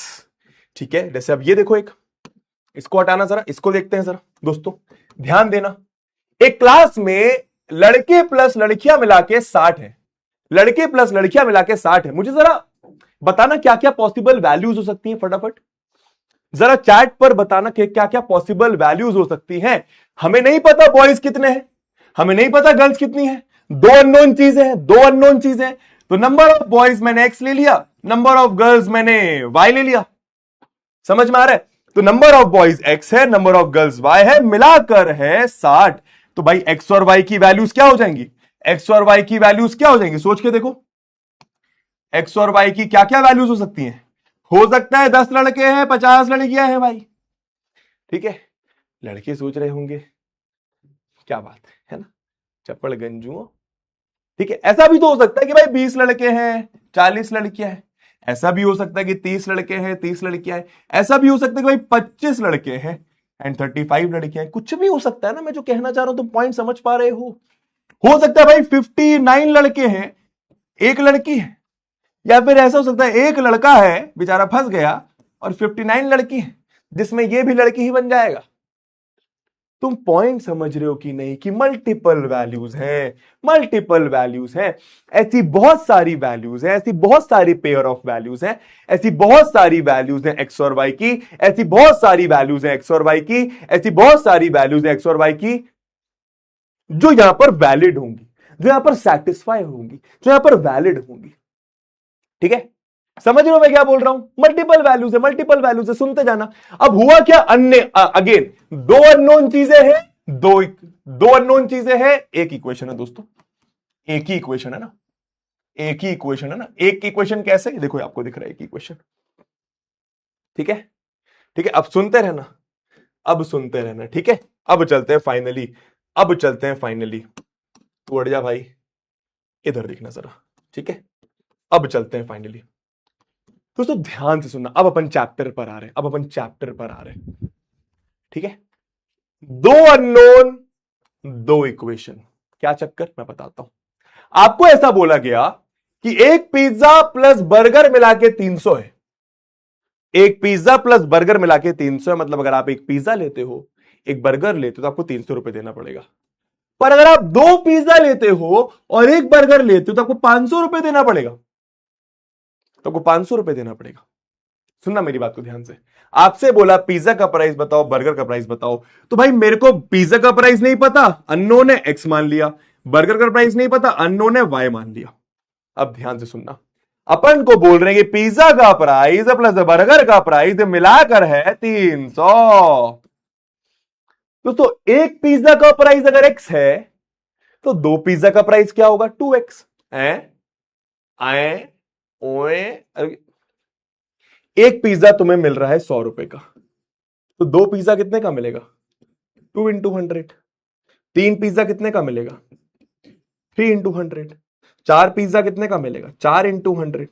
ठीक है? जैसे अब ये देखो, एक इसको हटाना, जरा इसको देखते हैं जरा। दोस्तों ध्यान देना, एक क्लास में लड़के प्लस लड़कियां मिला के 60 है, लड़के प्लस लड़कियां मिला के 60 है। मुझे जरा बताना क्या क्या पॉसिबल वैल्यूज हो सकती हैं, फटाफट जरा चैट पर बताना कि क्या क्या पॉसिबल वैल्यूज हो सकती हैं। हमें नहीं पता बॉयज कितने हैं, हमें नहीं पता गर्ल्स कितनी है, 2 अननोन चीजें हैं, 2 अननोन चीजें। तो नंबर ऑफ बॉयज मैंने एक्स ले लिया, नंबर ऑफ गर्ल्स मैंने वाई ले लिया। समझ में आ रहा है? तो नंबर ऑफ बॉयज एक्स है, नंबर ऑफ गर्ल्स वाई है, मिलाकर है 60। तो भाई एक्स और वाई की वैल्यूज क्या हो जाएंगी? एक्स और वाई की वैल्यूज क्या हो जाएंगी? सोच के देखो, एक्स और वाई की क्या क्या वैल्यूज हो सकती हैं? हो सकता है 10 लड़के हैं, 50 लड़कियां हैं भाई, ठीक है? लड़के सोच रहे होंगे क्या बात है ना, चप्पड़ गंजुओं, ठीक है? ऐसा भी तो हो सकता है कि भाई 20 लड़के हैं, 40 लड़कियां हैं। ऐसा भी हो सकता है कि 30 लड़के हैं, 30 लड़कियां हैं। ऐसा भी हो सकता है कि भाई 25 लड़के हैं एंड 35 लड़कियां हैं। कुछ भी हो सकता है ना, मैं जो कहना चाह रहा हूं तुम पॉइंट समझ पा रहे हो सकता है भाई 59 लड़के हैं, एक लड़की है। या फिर ऐसा हो सकता है एक लड़का है बेचारा फंस गया और 59 लड़की है जिसमें ये भी लड़की ही बन जाएगा। तुम पॉइंट समझ रहे हो कि नहीं कि मल्टीपल वैल्यूज हैं, मल्टीपल वैल्यूज हैं, ऐसी बहुत सारी वैल्यूज हैं, ऐसी बहुत सारी पेयर ऑफ वैल्यूज हैं, ऐसी बहुत सारी वैल्यूज हैं एक्स और वाई की, ऐसी बहुत सारी वैल्यूज हैं एक्स और वाई की, ऐसी बहुत सारी वैल्यूज हैं एक्स और वाई की जो यहां पर वैलिड होंगी, जो यहां पर सेटिस्फाई होंगी, जो यहां पर वैलिड होंगी। ठीक है, समझ रहे हो मैं क्या बोल रहा हूं? मल्टीपल वैल्यूज है, मल्टीपल वैल्यूज है, सुनते जाना। अब हुआ क्या, अन्य अगेन दो अननोन चीजें हैं, दो अननोन चीजें हैं, एक इक्वेशन है दोस्तों, एक ही इक्वेशन है ना, एक ही इक्वेशन है ना। एक इक्वेशन कैसे, देखो आपको दिख रहा है एक इक्वेशन। ठीक है, ठीक है, अब सुनते रहना, अब सुनते रहना। ठीक है, अब चलते हैं फाइनली, अब चलते हैं फाइनली। तू अड़ जा भाई, इधर देखना जरा। ठीक है, अब चलते हैं फाइनली। दोस्तों ध्यान से सुनना, अब अपन चैप्टर पर आ रहे हैं, अब अपन चैप्टर पर आ रहे हैं। ठीक है, दो अननोन, दो इक्वेशन, क्या चक्कर मैं बताता हूं। आपको ऐसा बोला गया कि एक पिज्जा प्लस बर्गर मिला के 300 है, एक पिज्जा प्लस बर्गर मिला के 300 है, मतलब अगर आप एक पिज्जा लेते हो, एक बर्गर लेते हो तो आपको 300 रुपए देना पड़ेगा। पर अगर आप दो पिज्जा लेते हो और एक बर्गर लेते हो तो आपको 500 रुपए देना पड़ेगा, तो आपको 500 रुपए देना पड़ेगा। सुनना मेरी बात को ध्यान से, आपसे बोला पिज्जा का प्राइस बताओ, बर्गर का प्राइस बताओ, तो भाई मेरे को पिज्जा का प्राइस नहीं पता, अननोन है, एक्स मान लिया, बर्गर का प्राइस नहीं पता, अननोन है, वाई मान लिया। अब ध्यान से सुनना, अपन को बोल रहे हैं कि पिज्जा का प्राइस प्लस बर्गर का प्राइस मिलाकर है 300। दोस्तों एक पिज्जा का प्राइस अगर एक्स है तो दो पिज्जा का प्राइस क्या होगा, 2x है। आए ओए, एक पिज्जा तुम्हें मिल रहा है 100 रुपए का, तो दो पिज्जा कितने का मिलेगा, 2 इंटू 100। तीन पिज्जा कितने का मिलेगा, 3 इंटू 100। चार पिज्जा कितने का मिलेगा, 4 इंटू 100।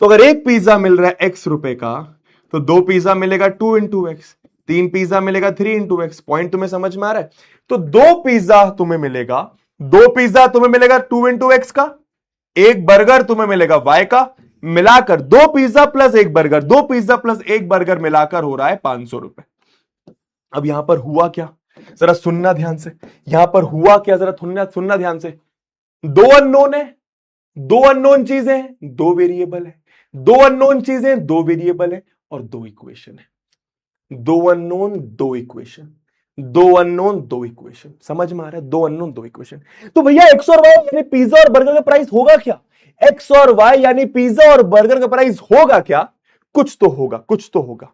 तो अगर एक पिज्जा मिल रहा है x रुपए का, तो दो पिज्जा मिलेगा 2 इंटू एक्स, तीन पिज्जा मिलेगा 3 इंटू एक्स। पॉइंट तुम्हें समझ में आ रहा है? तो दो पिज्जा तुम्हें मिलेगा, दो पिज्जा तुम्हें मिलेगा 2 इंटू एक्स का, एक बर्गर तुम्हें मिलेगा y का, मिलाकर दो पिज्जा प्लस एक बर्गर, दो पिज्जा प्लस एक बर्गर मिलाकर हो रहा है 500 रुपए। अब यहां पर हुआ क्या, जरा सुनना ध्यान से, यहां पर हुआ क्या जरा सुनना ध्यान से। दो अननोन है, दो अननोन चीजें हैं, दो वेरिएबल है, दो अननोन चीजें, दो वेरिएबल है, और दो इक्वेशन है। दो अननोन, दो इक्वेशन, दो अननोन, दो इक्वेशन। समझ में आ रहा है? दो अननोन, दो इक्वेशन। तो भैया एक्स और वाई यानी पिज्जा और बर्गर का प्राइस होगा क्या, एक्स और वाई यानी पिज्जा और बर्गर का प्राइस होगा क्या, कुछ तो होगा, कुछ तो होगा।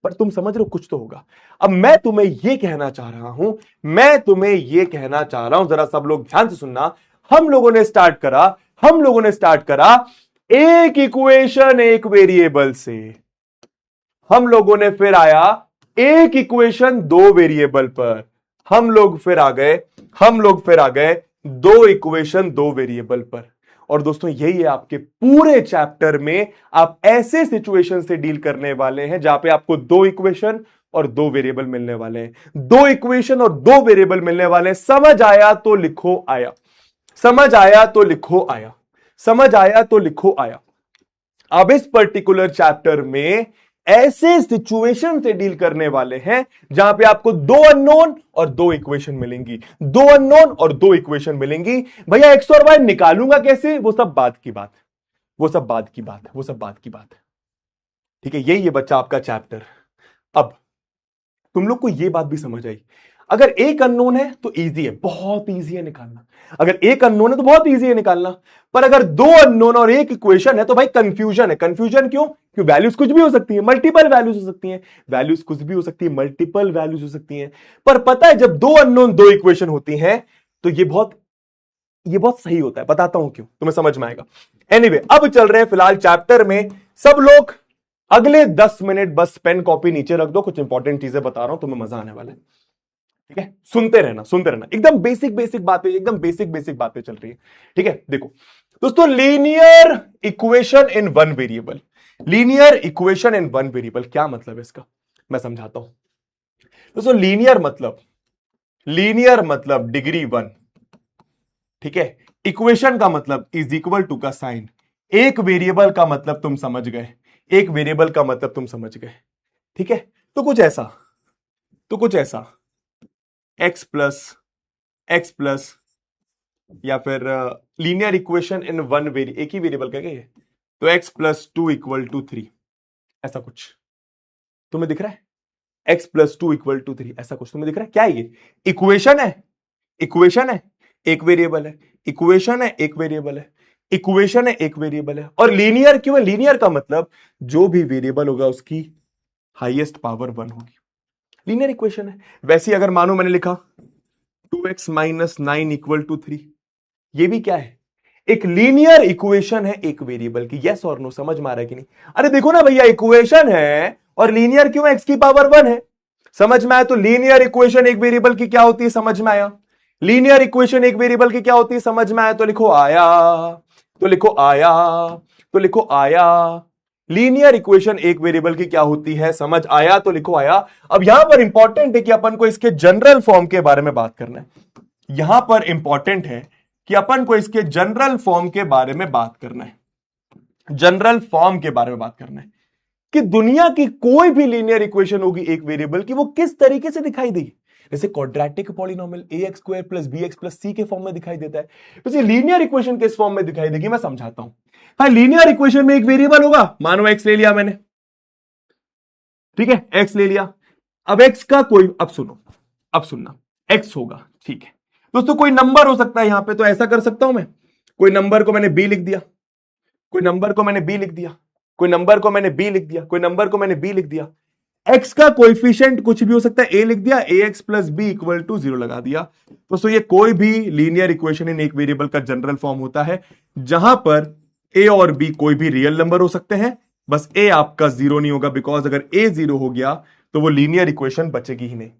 पर तुम समझ रहे हो, कुछ तो होगा। अब मैं तुम्हें यह कहना चाह रहा हूं, मैं तुम्हें यह कहना चाह रहा हूं, जरा सब लोग ध्यान से सुनना। हम लोगों ने स्टार्ट करा, हम लोगों ने स्टार्ट करा एक इक्वेशन एक वेरिएबल से, हम लोगों ने फिर आया एक इक्वेशन दो वेरिएबल पर, हम लोग फिर आ गए दो इक्वेशन दो वेरिएबल पर। और दोस्तों यही है आपके पूरे चैप्टर में, आप ऐसे सिचुएशन से डील करने वाले हैं जहां पे आपको दो इक्वेशन और दो वेरिएबल मिलने वाले हैं, दो इक्वेशन और दो वेरिएबल मिलने वाले हैं। समझ आया तो लिखो आया, समझ आया तो लिखो आया, समझ आया तो लिखो आया। अब इस पर्टिकुलर चैप्टर में ऐसे सिचुएशन से डील करने वाले हैं जहां पे आपको दो अननोन और दो इक्वेशन मिलेंगी, दो अननोन और दो इक्वेशन मिलेंगी। भैया एक्स और वाई निकालूंगा कैसे, वो सब बात की बात, वो सब बात की बात, वो सब बात की बात है। ठीक है, यही है बच्चा आपका चैप्टर। अब तुम लोग को यह बात भी समझ आई, अगर एक अननोन है तो इजी है, बहुत इजी है निकालना। अगर एक अननोन है तो बहुत इजी है निकालना। पर अगर दो अननोन और एक इक्वेशन है तो भाई कंफ्यूजन है। कंफ्यूजन क्यों? क्योंकि वैल्यूज कुछ भी हो सकती है, मल्टीपल वैल्यूज हो सकती हैं, वैल्यूज कुछ भी हो सकती है, मल्टीपल वैल्यूज हो सकती हैं। पर पता है जब दो अननोन दो इक्वेशन होती हैं तो ये बहुत सही होता है। बताता हूं क्यों, तुम्हें समझ में आएगा। एनीवे, अब चल रहे हैं फिलहाल चैप्टर में। सब लोग अगले 10 मिनट बस पेन कॉपी नीचे रख दो, कुछ इंपॉर्टेंट चीजें बता रहा हूं, तुम्हें मजा आने वाला है। ठीक है, सुनते रहना, सुनते रहना। एकदम बेसिक बेसिक बातें, एकदम बेसिक बेसिक बातें चल रही है। ठीक है, देखो दोस्तों, linear equation in one variable, linear equation in one variable क्या मतलब है इसका, मैं समझाता हूं। दोस्तों लीनियर मतलब डिग्री 1। ठीक है, इक्वेशन का मतलब इज इक्वल टू का साइन, एक वेरिएबल का मतलब तुम समझ गए, एक वेरिएबल का मतलब तुम समझ गए। ठीक है, तो कुछ ऐसा एक्स प्लस या फिर linear equation in one very, एक ही वेरिएबल का क्या ये, तो x plus two equal to three, ऐसा कुछ तुम्हें दिख रहा है? X plus two equal to three, ऐसा कुछ तुम्हें दिख रहा है? क्या है ये? इक्वेशन है, इक्वेशन है, एक वेरिएबल है, इक्वेशन है, एक वेरिएबल है, इक्वेशन है, एक वेरिएबल है। और लीनियर क्यों है? लीनियर का मतलब जो भी वेरिएबल होगा उसकी हाईएस्ट पावर वन होगी, लीनियर इक्वेशन है। वैसे ही अगर मानो मैंने लिखा 2x माइनस 9 इक्वल टू 3, ये भी क्या है? एक लीनियर इक्वेशन है एक वेरिएबल की। यस और नो, समझ में आ रहा है कि नहीं? अरे देखो ना भैया, इक्वेशन है और लीनियर क्यों है? x की पावर वन है। समझ में आया? तो लीनियर इक्वेशन एक वेरिएबल की क्या होती है? समझ में आया? लीनियर इक्वेशन एक वेरिएबल की क्या होती है? समझ में आया? तो लिखो आया, तो लिखो आया, तो लिखो आया। लीनियर इक्वेशन एक वेरिएबल की क्या होती है? समझ आया? तो लिखो आया। अब यहां पर इंपॉर्टेंट है कि अपन को इसके जनरल फॉर्म के बारे में बात करना है। यहां पर इंपॉर्टेंट है कि अपन को इसके जनरल फॉर्म के बारे में बात करना है, जनरल फॉर्म के बारे में बात करना है कि दुनिया की कोई भी लीनियर इक्वेशन होगी एक वेरिएबल की, वो किस तरीके से दिखाई देगी। जैसे quadratic polynomial ax square plus bx plus c के फॉर्म में दिखाई देता है, वैसे लीनियर इक्वेशन किस फॉर्म में दिखाई देगी मैं समझाता हूं। हाँ, लीनियर इक्वेशन में एक वेरिएबल होगा, मानो x ले लिया मैंने, ठीक है, x ले लिया। अब x का कोई, अब सुनो, अब सुनना, x होगा, ठीक है दोस्तों, कोई नंबर हो सकता है यहां पे, तो ऐसा कर सकता हूं मैं, कोई नंबर को मैंने b लिख दिया, कोई नंबर को मैंने b लिख दिया, कोई नंबर को मैंने b लिख दिया, कोई नंबर को मैंने b लिख दिया। x का कोएफिशिएंट कुछ भी हो सकता है, a लिख दिया, ax plus b equal to 0 लगा दिया। दोस्तों ये कोई भी लीनियर इक्वेशन इन एक वेरिएबल का जनरल फॉर्म होता है, जहां पर a और b कोई भी रियल नंबर हो सकते हैं, बस a आपका 0 नहीं होगा, बिकॉज अगर a 0 हो गया तो वो लीनियर इक्वेशन बचेगी ही नहीं,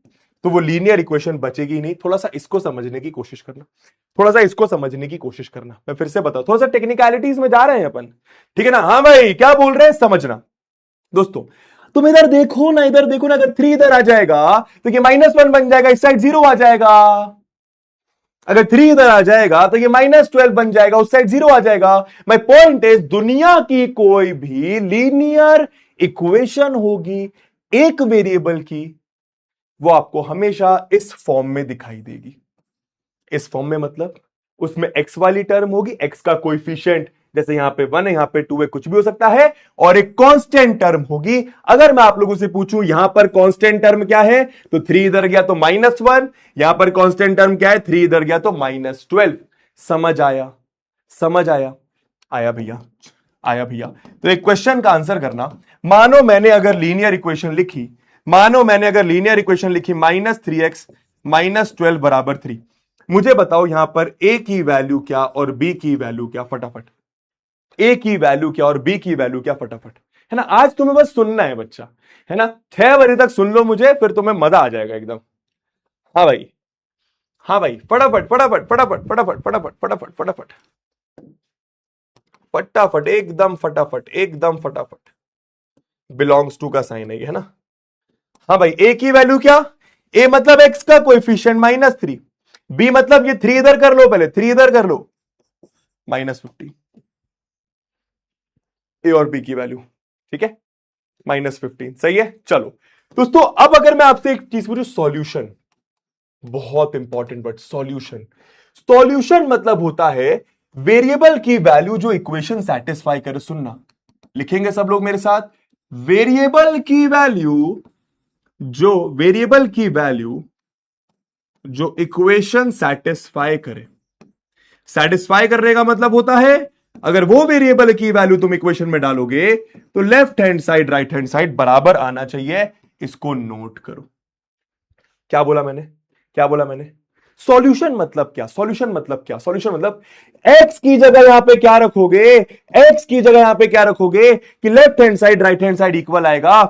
तो वो लीनियर इक्वेशन बचेगी ही नहीं। थोड़ा सा इसको समझने की कोशिश करना, थोड़ा सा इसको समझने की कोशिश करना। मैं फिर से बताऊं, थोड़ा सा टेक्निकलिटीज में जा रहे हैं अपन, ठीक है ना? हाँ भाई, क्या बोल रहे हैं समझना। दोस्तों तुम इधर देखो ना, इधर देखो ना, अगर 3 इधर आ जाएगा तो ये -1 बन जाएगा, इस साइड 0 आ जाएगा। अगर 3 इधर आ जाएगा तो ये -12 बन जाएगा, उस साइड 0 आ जाएगा। माय पॉइंट इज, दुनिया की कोई भी लीनियर इक्वेशन होगी एक वेरिएबल की, वो आपको हमेशा इस फॉर्म में दिखाई देगी। इस फॉर्म में मतलब उसमें x वाली टर्म होगी, x का कोएफिशिएंट, जैसे यहां पे 1 है, यहां पे 2 है, कुछ भी हो सकता है, और एक कांस्टेंट टर्म होगी। अगर मैं आप लोगों से पूछूं यहां पर कांस्टेंट टर्म क्या है, तो 3 इधर गया तो -1, यहां पर कांस्टेंट टर्म क्या है, 3 इधर गया तो -12। समझ आया? समझ आया? आया भैया? आया भैया? तो एक क्वेश्चन का आंसर करना। मानो मैंने अगर लीनियर इक्वेशन लिखी, मानो मैंने अगर लीनियर इक्वेशन लिखी -3x -12 बराबर 3, मुझे बताओ यहां पर a की वैल्यू क्या और b की वैल्यू क्या, फटाफट। a की वैल्यू क्या और b की वैल्यू क्या, फटाफट, है ना? आज तुम्हें बस सुनना है बच्चा, है ना? 6 बजे तक सुन लो मुझे, फिर तुम्हें मजा आ जाएगा एकदम। हाँ भाई, हाँ भाई, फटाफट फटाफट फटाफट फटाफट फटाफट फटाफट फटाफट फटाफट, एकदम फटाफट, एकदम फटाफट। बिलोंग्स टू का साइन है ये, है ना? हाँ भाई, a की वैल्यू क्या? a मतलब x का कोएफिशिएंट -3, b मतलब ये 3 इधर कर लो, पहले 3 इधर कर लो, -50। a और b की वैल्यू, ठीक है, -15, सही है। चलो दोस्तों, अब अगर मैं आपसे एक चीज पूछूं, सॉल्यूशन, बहुत इंपॉर्टेंट वर्ड, सॉल्यूशन। सॉल्यूशन मतलब होता है वेरिएबल की वैल्यू जो इक्वेशन सेटिस्फाई करे। सुनना, लिखेंगे सब लोग मेरे साथ, वेरिएबल की वैल्यू, जो वेरिएबल की वैल्यू जो इक्वेशन सेटिस्फाई करे। सेटिस्फाई करने का मतलब होता है, अगर वो वेरिएबल की वैल्यू तुम इक्वेशन में डालोगे तो left hand side right hand side बराबर आना चाहिए। इसको नोट करो। क्या बोला मैंने? क्या बोला मैंने? सॉल्यूशन मतलब क्या? सॉल्यूशन मतलब क्या? सॉल्यूशन मतलब x की जगह यहां पे क्या रखोगे, x की जगह यहां पे क्या रखोगे कि left hand side right hand side equal आएगा।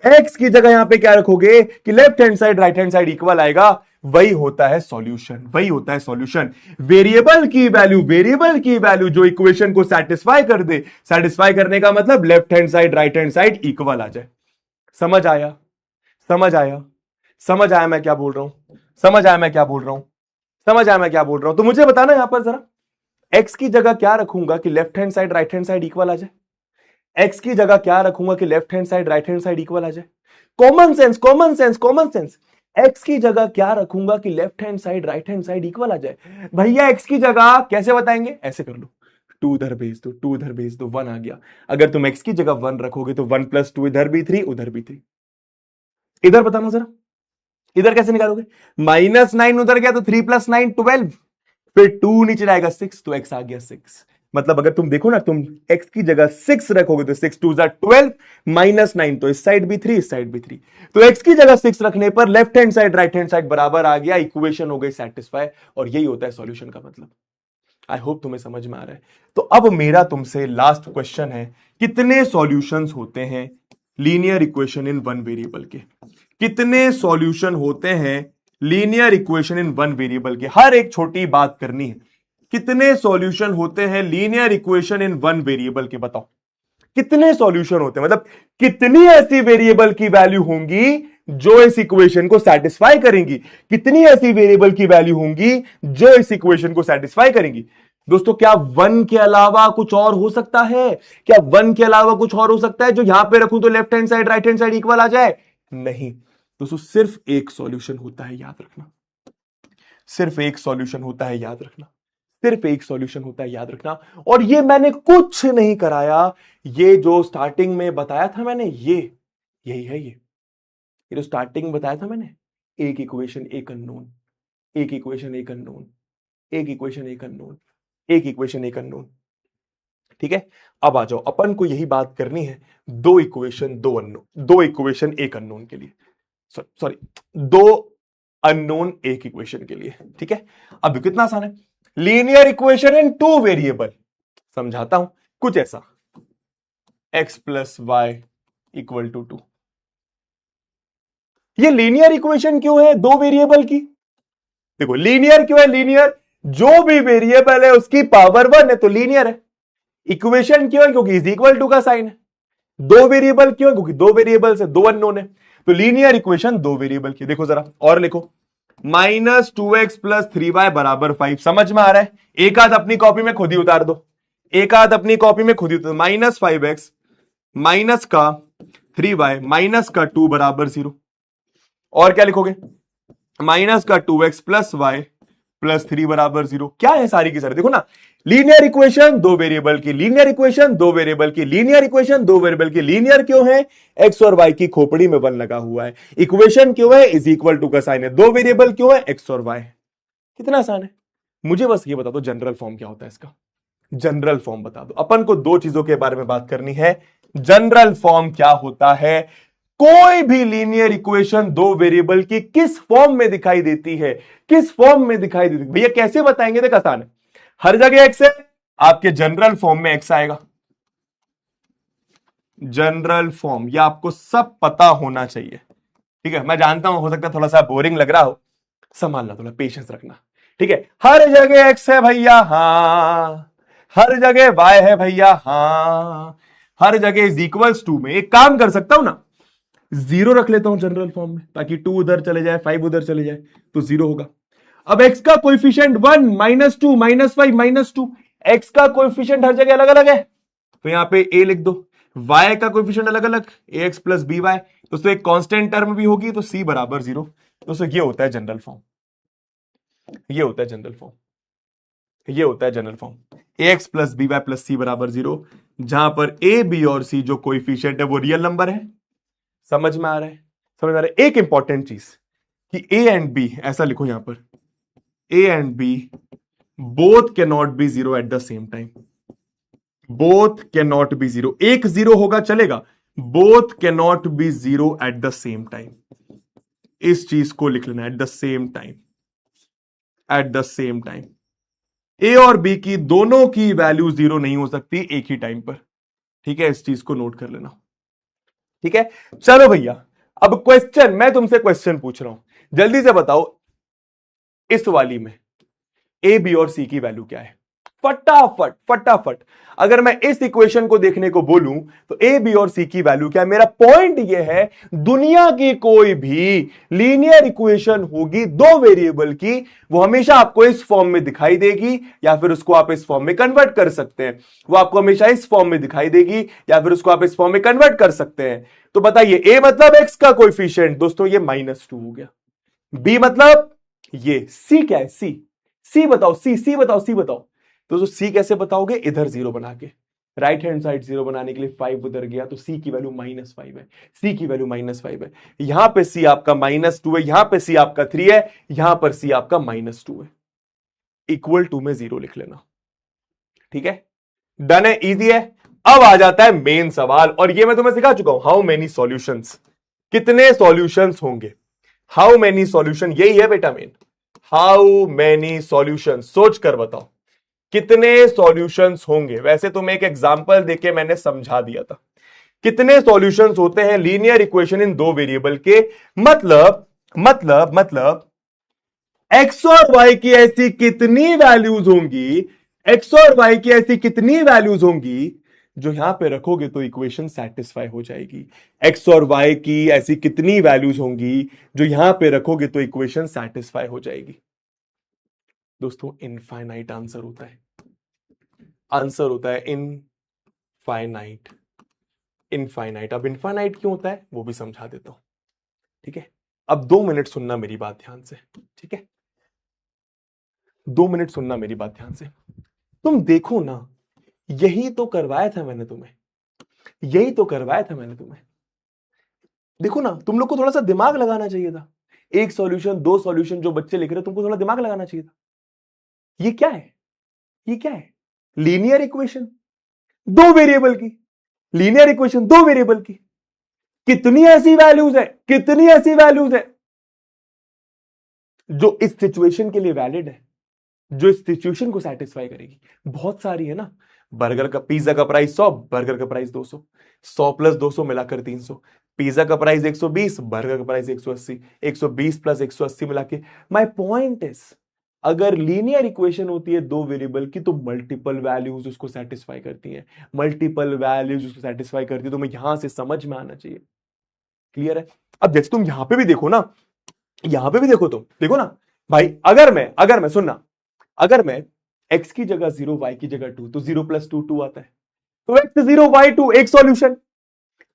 x की जगह यहां पे क्या रखोगे कि left hand side right hand side equal आएगा। वही होता है सॉल्यूशन, वही होता है सॉल्यूशन। वेरिएबल की वैल्यू, वेरिएबल की वैल्यू जो इक्वेशन को सेटिस्फाई कर दे। सेटिस्फाई करने का मतलब left hand side right hand side equal आ जाए। समझ आया? समझ आया? समझ आया मैं क्या बोल रहा हूं? समझ आया मैं क्या बोल रहा हूं? समझ आया मैं क्या बोल रहा हूं? तो मुझे बताना यहां पर जरा, x की जगह क्या रखूंगा कि left hand side right hand side equal आ जाए। x की जगह क्या रखूंगा कि left hand side right hand side equal आ जाए। Common sense, common sense, common sense. X की जगह क्या रखूंगा कि left hand side right hand side equal आ जाए? भैया एक्स की जगह कैसे बताएंगे? ऐसे कर लो, 2 इधर भेज दो, 2 इधर भेज दो, 1 आ गया। अगर तुम एक्स की जगह 1 रखोगे तो 1 + 2 इधर भी 3 उधर भी 3। इधर बताना जरा, इधर कैसे निकालोगे? -9 उधर गया तो 3 + 9 12, फिर 2 नीचे जाएगा 6, तो x आ गया 6। मतलब अगर तुम देखो ना, तुम x की जगह 6 रखोगे तो 6 2 12, -9 तो इस साइड भी 3 इस साइड भी 3, तो x की जगह 6 रखने पर left hand side right hand side बराबर आ गया, इक्वेशन हो गई सेटिस्फाई। और यही होता है सॉल्यूशन का मतलब। आई होप तुम्हें समझ में आ रहा है। तो अब मेरा तुमसे लास्ट क्वेश्चन है, कितने सॉल्यूशंस होते हैं linear equation in one variable के? कितने सॉल्यूशन होते हैं linear equation in one variable के? हर एक छोटी बात करनी है। कितने सॉल्यूशन होते हैं linear equation in one variable के? बताओ कितने सॉल्यूशन होते हैं, मतलब कितनी ऐसी वेरिएबल की वैल्यू होंगी जो इस इक्वेशन को सेटिस्फाई करेंगी? कितनी ऐसी वेरिएबल की वैल्यू होंगी जो इस इक्वेशन को सेटिस्फाई करेंगी? दोस्तों क्या 1 के अलावा कुछ और हो सकता है? क्या 1 के अलावा कुछ और हो सकता है जो यहां पे रखूं तो left hand side right hand side equal आ जाए? नहीं दोस्तों, सिर्फ एक सॉल्यूशन होता है, याद रखना। सिर्फ एक सॉल्यूशन होता है, याद रखना। सिर्फ एक सॉल्यूशन होता है, याद रखना। और ये मैंने कुछ नहीं कराया, ये जो स्टार्टिंग में बताया था मैंने, ये यही है। ये जो स्टार्टिंग में बताया था मैंने, एक इक्वेशन एक अननोन, एक इक्वेशन एक अननोन, एक इक्वेशन एक अननोन, एक इक्वेशन एक अननोन। ठीक है, अब आ जाओ, अपन को यही बात करनी है, दो इक्वेशन दो अननोन, दो इक्वेशन एक अननोन के लिए, सॉरी दो अननोन एक इक्वेशन के लिए। ठीक है, अब कितना आसान है, लीनियर इक्वेशन इन टू वेरिएबल। समझाता हूं कुछ ऐसा, x + y = 2। ये लीनियर इक्वेशन क्यों है दो वेरिएबल की? देखो लीनियर क्यों है, लीनियर जो भी वेरिएबल है उसकी पावर 1 है तो लीनियर है। इक्वेशन क्यों है, क्योंकि इज इक्वल टू का साइन है। दो वेरिएबल क्यों है, क्योंकि दो वेरिएबल से दो अननोन है, तो लीनियर इक्वेशन दो वेरिएबल की। देखो जरा और लिखो, -2x + 3y = 5। समझ में आ रहा है? एक आध अपनी कॉपी में खुद ही उतार दो, एक आध अपनी कॉपी में खुद ही उतार, -5x माइनस का 3y माइनस का 2 = 0। और क्या लिखोगे, -2x + y + 3 = 0। क्या है सारी की सारी, देखो ना, लीनियर इक्वेशन दो वेरिएबल की, लीनियर इक्वेशन दो वेरिएबल की, लीनियर इक्वेशन दो वेरिएबल की। लीनियर क्यों है, एक्स और वाई की खोपड़ी में 1 लगा हुआ है। इक्वेशन क्यों है, इज इक्वल टू का साइन है। दो वेरिएबल क्यों है, एक्स और वाई। कितना आसान है। मुझे बस ये बता दो जनरल फॉर्म क्या होता है इसका, जनरल फॉर्म बता दो। अपन को दो चीजों के बारे में बात करनी है, जनरल फॉर्म क्या होता है, कोई भी लीनियर इक्वेशन दो वेरिएबल की किस फॉर्म में दिखाई देती है, किस फॉर्म में दिखाई देती है। भैया कैसे बताएंगे, देख आसान है, हर जगह एक्स है, आपके जनरल फॉर्म में एक्स आएगा। जनरल फॉर्म यह आपको सब पता होना चाहिए। ठीक है, मैं जानता हूं हो सकता है थोड़ा सा बोरिंग लग रहा हो, संभालना, थोड़ा पेशेंस रखना। ठीक है, हर जगह एक्स है भैया, हां, हर जगह वाई है भैया, हां, हर जगह इज इक्वल्स टू में एक काम कर सकता हूं ना, 0 रख लेता हूं जनरल फॉर्म में, ताकि 2 उधर चले जाए 5 उधर चले जाए तो 0 होगा। अब x का कोएफिशिएंट 1 -2 -5 -2, x का कोएफिशिएंट हर जगह अलग अलग है, तो यहां पे a लिख दो। y का कोएफिशिएंट अलग अलग, ax + by, दोस्तों एक कांस्टेंट टर्म भी होगी तो c = 0। दोस्तों ये होता है जनरल फॉर्म, ये होता है जनरल फॉर्म, ये होता है general form, ax + by + c = 0, जहां पर a b और c जो कोएफिशिएंट है वो रियल नंबर है। समझ में आ रहा है, समझ में आ रहा है। एक इंपॉर्टेंट चीज कि a एंड b, ऐसा लिखो यहां पर, a and b both cannot be 0 at the same time, both cannot be 0, एक 0 होगा चलेगा, both cannot be 0 at the same time। इस चीज को लिख लेना, at the same time, at the same time। a और b की दोनों की वैल्यू 0 नहीं हो सकती एक ही टाइम पर। ठीक है, इस चीज को नोट कर लेना। ठीक है, चलो भैया, अब क्वेश्चन, मैं तुमसे क्वेश्चन पूछ रहा हूं, जल्दी से बताओ इस वाली में ए बी और सी की वैल्यू क्या है, फटाफट फटाफट। अगर मैं इस इक्वेशन को देखने को बोलूं तो ए बी और सी की वैल्यू क्या है। मेरा पॉइंट यह है, दुनिया की कोई भी लीनियर इक्वेशन होगी दो वेरिएबल की, वो हमेशा आपको इस फॉर्म में दिखाई देगी, या फिर उसको आप इस फॉर्म में कन्वर्ट कर सकते हैं। वो आपको हमेशा इस फॉर्म में दिखाई देगी, या फिर उसको आप इस फॉर्म में कन्वर्ट कर सकते हैं। तो बताइए, ए मतलब एक्स का कोएफिशिएंट, दोस्तों ये -2 हो गया। बी मतलब ये, सी क्या है, सी, सी बताओ, सी बताओ, सी बताओ। तो सी कैसे बताओगे, इधर जीरो बना के, राइट हैंड साइड जीरो बनाने के लिए 5 उधर गया तो सी की वैल्यू -5 है, सी की वैल्यू -5 है। यहां पे सी आपका -2 है, यहां पे सी आपका 3 है, यहां पर सी आपका -2 है। इक्वल टू में जीरो लिख लेना, ठीक है, डन है, इजी है। अब आ जाता है मेन सवाल, और ये मैं तुम्हें सिखा चुका हूं, हाउ मेनी सॉल्यूशंस, कितने सॉल्यूशंस होंगे, हाउ मेनी सॉल्यूशन, यही है बेटा मेन, हाउ मेनी सॉल्यूशन, सोच कर बताओ कितने सॉल्यूशंस होंगे। वैसे तुम्हें एक एग्जांपल देके मैंने समझा दिया था कितने सॉल्यूशंस होते हैं लीनियर इक्वेशन इन दो वेरिएबल के, मतलब एक्स और वाई की ऐसी कितनी वैल्यूज होंगी, एक्स और वाई की ऐसी कितनी वैल्यूज होंगी जो यहां पे रखोगे तो इक्वेशन सेटिस्फाई हो जाएगी, एक्स और वाई की ऐसी कितनी वैल्यूज होंगी जो यहां पे रखोगे तो इक्वेशन सेटिस्फाई हो जाएगी। दोस्तों इनफाइनाइट आंसर होता है, आंसर होता है इनफाइनाइट, इनफाइनाइट। अब इनफाइनाइट क्यों होता है वो भी समझा देता हूं, ठीक है। अब 2 मिनट सुनना मेरी बात ध्यान से, ठीक है, 2 मिनट सुनना मेरी बात ध्यान से। तुम देखो ना, यही तो करवाया था मैंने तुम्हें, यही तो करवाया था मैंने तुम्हें। देखो ना, तुम लोग को थोड़ा सा दिमाग लगाना चाहिए था, एक सॉल्यूशन, दो सॉल्यूशन जो बच्चे लिख रहे हैं, तुमको थोड़ा दिमाग लगाना चाहिए था। ये क्या है, ये क्या है, लीनियर इक्वेशन दो वेरिएबल की, लीनियर इक्वेशन दो वेरिएबल की, कितनी ऐसी वैल्यूज है, कितनी ऐसी वैल्यूज है जो इस सिचुएशन के लिए वैलिड है, जो इस सिचुएशन को सेटिस्फाई करेगी। बहुत सारी है ना, बर्गर का, पिज्जा का प्राइस 100, बर्गर का प्राइस 200, 100 प्लस 200 मिलाकर 300, पिज्जा का प्राइस 120, बर्गर का प्राइस 180, 120 प्लस 180 मिला के। माई पॉइंट इज, अगर लीनियर इक्वेशन होती है दो वेरिएबल की तो मल्टीपल वैल्यूज उसको सेटिस्फाई करती हैं, मल्टीपल वैल्यूज उसको सेटिस्फाई करती है, तो मैं यहां से समझ में आना चाहिए। क्लियर है। अब जैसे तुम यहां पे भी देखो ना, यहां पे भी देखो, तुम देखो ना भाई, अगर मैं सुनना, अगर मैं x की जगह 0, y की जगह 2, तो 0 प्लस 2 2 आता है, तो x0 y2 एक सॉल्यूशन,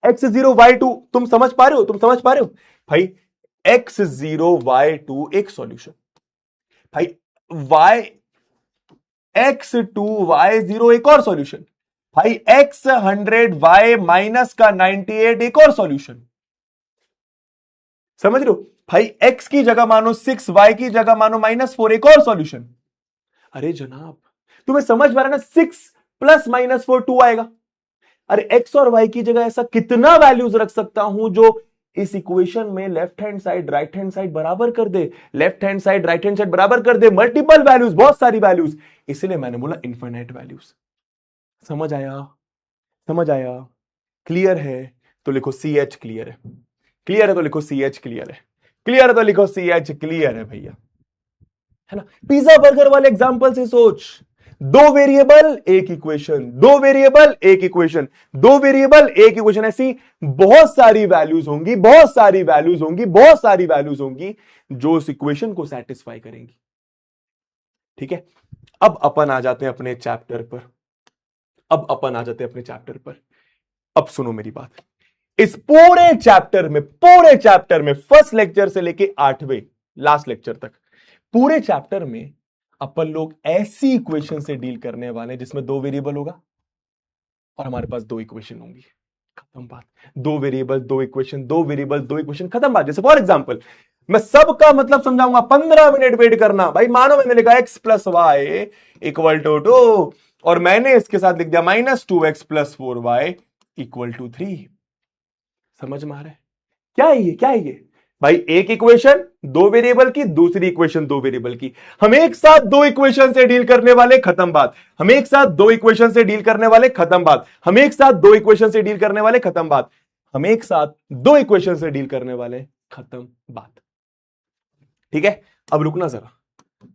x0 y2, तुम समझ पा रहे हो, तुम समझ पा रहे हो भाई, x0 y2 एक सॉल्यूशन, भाई y x2 y0 एक और सॉल्यूशन, भाई x100 y माइनस का 98 एक और सॉल्यूशन। समझ रहे हो भाई, x की जगह मानो 6, y की जगह मानो -4 एक और सॉल्यूशन। अरे जनाब, तुम्हें समझ में आ रहा है ना, 6 प्लस -4 2 आएगा। अरे x और y की जगह ऐसा कितना वैल्यूज रख सकता हूं जो इस इक्वेशन में left hand side right hand side बराबर कर दे, left hand side right hand side बराबर कर दे, मल्टीपल वैल्यूज, बहुत सारी वैल्यूज, इसलिए मैंने बोला इनफाइनाइट वैल्यूज। समझ आया, समझ आया, क्लियर है तो लिखो CH क्लियर है, क्लियर है तो लिखो CH क्लियर है, क्लियर है तो लिखो CH क्लियर है भैया, है ना। पिज्जा बर्गर वाले एग्जांपल से सोच, दो वेरिएबल एक इक्वेशन, दो वेरिएबल एक इक्वेशन, दो वेरिएबल एक इक्वेशन, ऐसी बहुत सारी वैल्यूज होंगी, बहुत सारी वैल्यूज होंगी, बहुत सारी वैल्यूज होंगी जो उस इक्वेशन को सेटिस्फाई करेंगी। ठीक है, अब अपन आ जाते हैं अपने चैप्टर पर, अब अपन आ जाते हैं अपने चैप्टर पर। अब सुनो मेरी बात, इस पूरे चैप्टर में फर्स्ट लेक्चर से लेके 8वें लास्ट लेक्चर तक, पूरे चैप्टर में अपन लोग ऐसी इक्वेशन से डील करने वाले हैं जिसमें दो वेरिएबल होगा और हमारे पास दो इक्वेशन होंगी, खत्म बात। दो वेरिएबल दो इक्वेशन, दो वेरिएबल दो इक्वेशन, खत्म बात। जैसे फॉर एग्जांपल मैं सबका मतलब समझाऊंगा, 15 मिनट वेट करना भाई। मानो मैंने लिखा x plus y equal to 2 और मैंने इसके साथ लिख दिया -2x plus 4y equal to 3। समझ में आ रहा है क्या है ये, क्या है ये भाई? एक इक्वेशन दो वेरिएबल की, दूसरी इक्वेशन दो वेरिएबल की, हम एक साथ दो इक्वेशन से डील करने वाले, खत्म बात। हम एक साथ दो इक्वेशन से डील करने वाले, खत्म बात। हम एक साथ दो इक्वेशन से डील करने वाले, खत्म बात। हम एक साथ दो इक्वेशन से डील करने वाले, खत्म बात। ठीक है, अब रुकना जरा,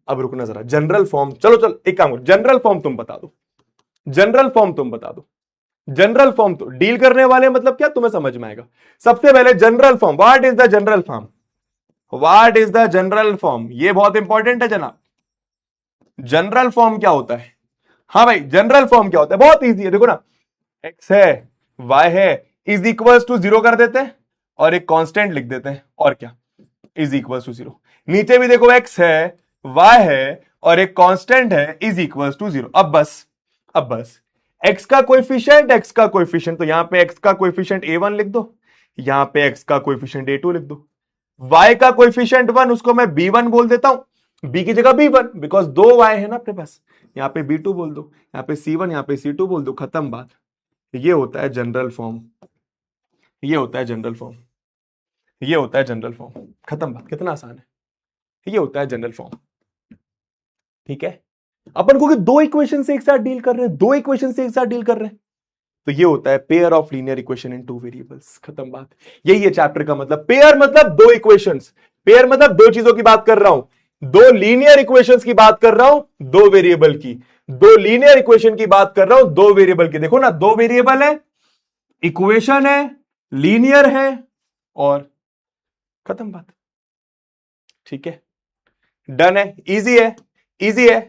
अब रुकना जरा। जनरल फॉर्म, चलो एक काम करो, जनरल फॉर्म तुम बता दो, जनरल फॉर्म तुम बता दो। जनरल फॉर्म तो डील करने वाले मतलब क्या, तुम्हें समझ में आएगा। सबसे पहले general form, what is the general form, what is the general form, ये बहुत इंपॉर्टेंट है जनाब। जनरल फॉर्म क्या होता है? हाँ भाई, जनरल फॉर्म क्या होता है? बहुत इजी है, देखो ना, x है y है इज इक्वल टू 0 कर देते हैं और एक कांस्टेंट लिख देते हैं, और क्या, इज इक्वल टू 0। नीचे भी देखो x है, y है और एक कांस्टेंट है इज इक्वल टू 0। अब बस x का कोएफिशिएंट, तो यहां पे x का कोएफिशिएंट a1 लिख दो, यहां पे x का कोएफिशिएंट a2 लिख दो। y का कोएफिशिएंट 1, उसको मैं b1 बोल देता हूं, b की जगह b1, बिकॉज दो y है ना अपने पास। यहां पे b2 बोल दो, यहां पे c1, यहां पे c2 बोल दो, खत्म बात। ये होता है जनरल फॉर्म, ये होता है जनरल फॉर्म, ये होता है जनरल फॉर्म, खत्म बात। कितना आसान है, ये होता है जनरल फॉर्म। ठीक है, अपन को दो इक्वेशन से एक साथ डील कर रहे हैं, दो इक्वेशन से एक साथ डील कर रहे हैं, तो ये होता है pair of linear equation in two variables, खत्म बात। यही है चैप्टर का मतलब। पेयर मतलब दो इक्वेशंस, पेयर मतलब दो चीजों की बात कर रहा हूं, दो लीनियर इक्वेशंस की बात कर रहा हूं, दो वेरिएबल की, दो लीनियर इक्वेशन की बात कर रहा हूं, दो वेरिएबल की। देखो ना, दो वेरिएबल है, इक्वेशन है, लीनियर है, और खत्म बात। ठीक है, डन है, इजी है, इजी है,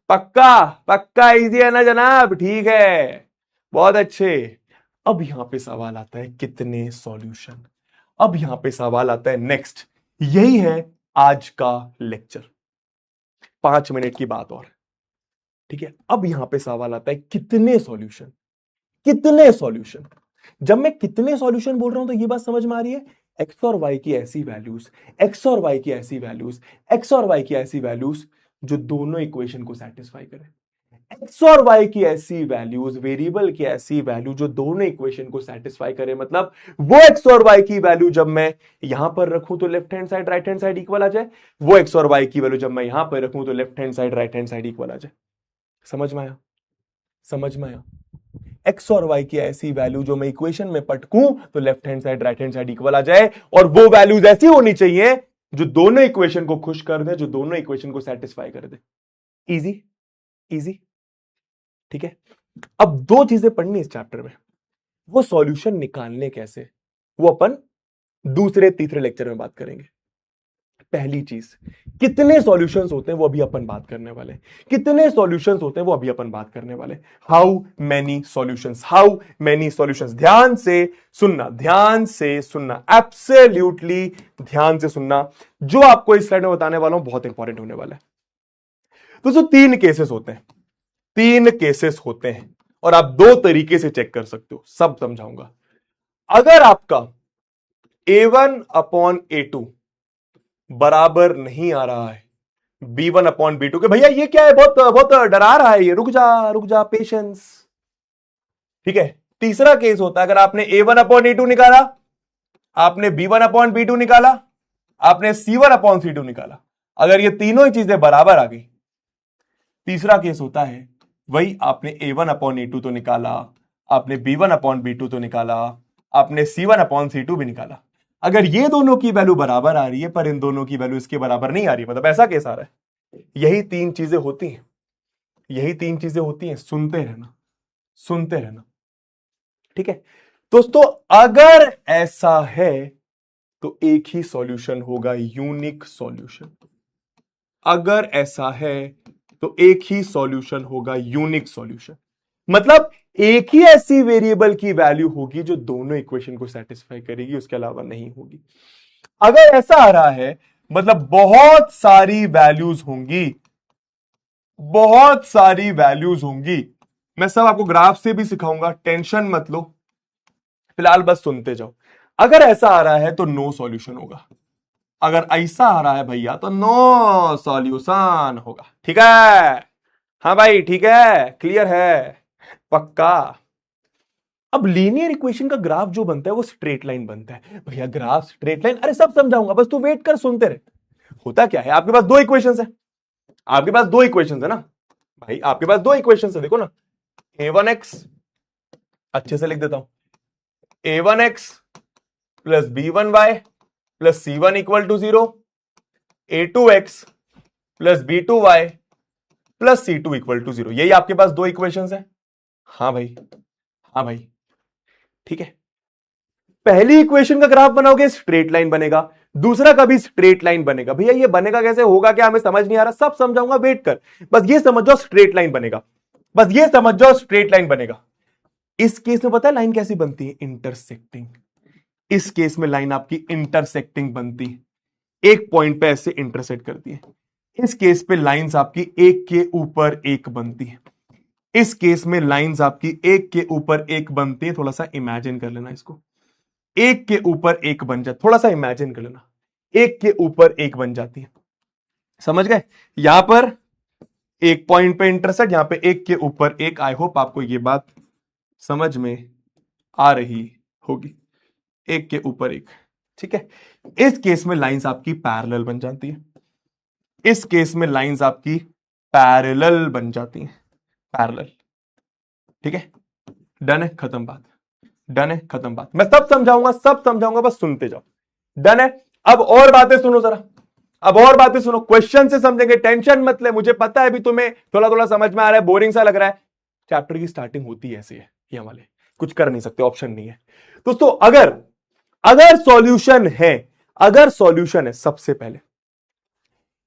पक्का पक्का इजी है ना जनाब? ठीक है, बहुत अच्छे। अब यहां पे सवाल आता है कितने सॉल्यूशन, अब यहां पे सवाल आता है नेक्स्ट। यही है आज का लेक्चर, 5 मिनट की बात और। ठीक है, अब यहां पे सवाल आता है कितने सॉल्यूशन, कितने सॉल्यूशन। जब मैं कितने सॉल्यूशन बोल रहा हूं तो ये बात समझ में आ रही है, एक्स और वाई की ऐसी वैल्यूज, एक्स और वाई की ऐसी वैल्यूज, एक्स और वाई की ऐसी वैल्यूज जो दोनों इक्वेशन को सेटिस्फाई करें, एक्स और वाई की ऐसी वैल्यूज, वेरिएबल की ऐसी वैल्यू जो दोनों इक्वेशन को सेटिस्फाई करे। मतलब वो एक्स और वाई की वैल्यू जब मैं यहां पर रखूं तो left hand side right hand side equal आ जाए, वो एक्स और वाई की वैल्यू जब मैं यहां पर रखूं तो left hand side right hand side equal आ जाए। समझ में आया? समझ में आया? एक्स और वाई की ऐसी वैल्यू जो मैं इक्वेशन में पटकूं तो left hand side right hand side equal आ जाए, और वो वैल्यूज ऐसी होनी चाहिए जो दोनों इक्वेशन को खुश कर दे, जो दोनों इक्वेशन को सेटिस्फाई कर दे। Easy, easy. ठीक है, अब दो चीजें पढ़नी इस चैप्टर में, वो सॉल्यूशन निकालने कैसे, वो अपन दूसरे तीसरे लेक्चर में बात करेंगे। पहली चीज, कितने सॉल्यूशंस होते हैं वो अभी अपन बात करने वाले, कितने सॉल्यूशंस होते हैं वो अभी अपन बात करने वाले। How many solutions, how many solutions. ध्यान से सुनना, ध्यान से सुनना, एब्सोल्युटली ध्यान से सुनना। जो आपको इस स्लाइड में बताने वाला हूं बहुत इंपॉर्टेंट होने वाला है। दोस्तों, तीन केसेस होते हैं, तीन केसेस होते हैं, और आप दो तरीके से चेक कर सकते हो, सब समझाऊंगा। अगर आपका a1/a2 बराबर नहीं आ रहा है b1/b2 के, भैया ये क्या है, बहुत बहुत डरा रहा है ये, रुक जा, पेशेंस। ठीक है, तीसरा केस होता है, अगर आपने a1/a2 निकाला, आपने b1/b2 निकाला, आपने c1/c2 निकाला, अगर ये तीनों ही चीजें बराबर आ गई, तीसरा केस होता है वही, आपने a1/a2 तो निकाला, आपने b1/b2 तो निकाला, आपने c1/c2 भी निकाला, अगर ये दोनों की वैल्यू बराबर आ रही है पर इन दोनों की वैल्यू इसके बराबर नहीं आ रही, मतलब ऐसा केस आ रहा है। यही तीन चीजें होती हैं, यही तीन चीजें होती हैं, सुनते रहना, सुनते रहना। ठीक है दोस्तों, अगर ऐसा है तो एक ही सॉल्यूशन होगा, यूनिक सॉल्यूशन। अगर ऐसा है तो एक ही सॉल्यूशन होगा, यूनिक सॉल्यूशन। मतलब एक ही ऐसी वेरिएबल की वैल्यू होगी जो दोनों इक्वेशन को सेटिस्फाई करेगी, उसके अलावा नहीं होगी। अगर ऐसा आ रहा है मतलब बहुत सारी वैल्यूज होंगी, बहुत सारी वैल्यूज होंगी। मैं सब आपको ग्राफ से भी सिखाऊंगा, टेंशन मत लो, फिलहाल बस सुनते जाओ। अगर ऐसा आ रहा है तो नो सॉल्यूशन होगा, अगर ऐसा आ रहा है भैया तो नो सॉल्यूशन होगा। ठीक है? हाँ भाई, ठीक है, क्लियर है, पक्का। अब लीनियर इक्वेशन का ग्राफ जो बनता है वो स्ट्रेट लाइन बनता है भैया, ग्राफ स्ट्रेट लाइन, अरे सब समझाऊंगा, बस तू वेट कर, सुनते रहे। होता क्या है, आपके पास दो इक्वेशंस है, आपके पास दो इक्वेशंस है ना भाई, आपके पास दो इक्वेशंस है, देखो ना, a1x, अच्छे से लिख देता हूं, a1x plus b1y plus c1 equal to 0, a2x plus b2y plus c2 equal to 0। यही आपके पास दो इक्वेशंस है। हाँ भाई, हाँ भाई, ठीक है। पहली इक्वेशन का ग्राफ बनाओगे स्ट्रेट लाइन बनेगा, दूसरा का भी स्ट्रेट लाइन बनेगा। भैया ये बनेगा कैसे, होगा क्या, हमें समझ नहीं आ रहा, सब समझाऊंगा, वेट कर, बस ये समझ जाओ स्ट्रेट लाइन बनेगा, बस ये समझ जाओ स्ट्रेट लाइन बनेगा। इस केस में पता है लाइन कैसी बनती है, इंटरसेक्टिंग। इस केस में लाइन आपकी इंटरसेक्टिंग बनती है। एक पॉइंट पे ऐसे इंटरसेक्ट करती है। इस केस पे लाइंस आपकी एक के ऊपर एक बनती है। इस केस में लाइंस आपकी एक के ऊपर एक बनती है। थोड़ा सा इमेजिन कर लेना इसको, एक के ऊपर एक बन जाती, थोड़ा सा इमेजिन कर लेना, एक के ऊपर एक बन जाती है। समझ गए? यहां पर एक पॉइंट पे इंटरसेक्ट, यहां पे एक के ऊपर एक। आई होप आपको ये बात समझ में आ रही होगी, एक के ऊपर एक। ठीक है, इस केस में लाइंस आपकी पैरेलल बन जाती है। इस केस में लाइंस आपकी पैरेलल बन जाती हैं, पैरेलल। ठीक है, डन है, खत्म बात। डन है, खत्म बात। मैं सब समझाऊंगा, सब समझाऊंगा, बस सुनते जाओ। डन है। अब और बातें सुनो जरा, अब और बातें सुनो, क्वेश्चन से समझेंगे, टेंशन मत ले। मुझे पता है अभी तुम्हें थोड़ा थोड़ा समझ में आ रहा है, बोरिंग सा लग रहा है। चैप्टर की स्टार्टिंग होती है ऐसे है, ये वाले कुछ कर नहीं सकते, ऑप्शन नहीं है दोस्तों। अगर अगर सॉल्यूशन है, अगर सॉल्यूशन है, सबसे पहले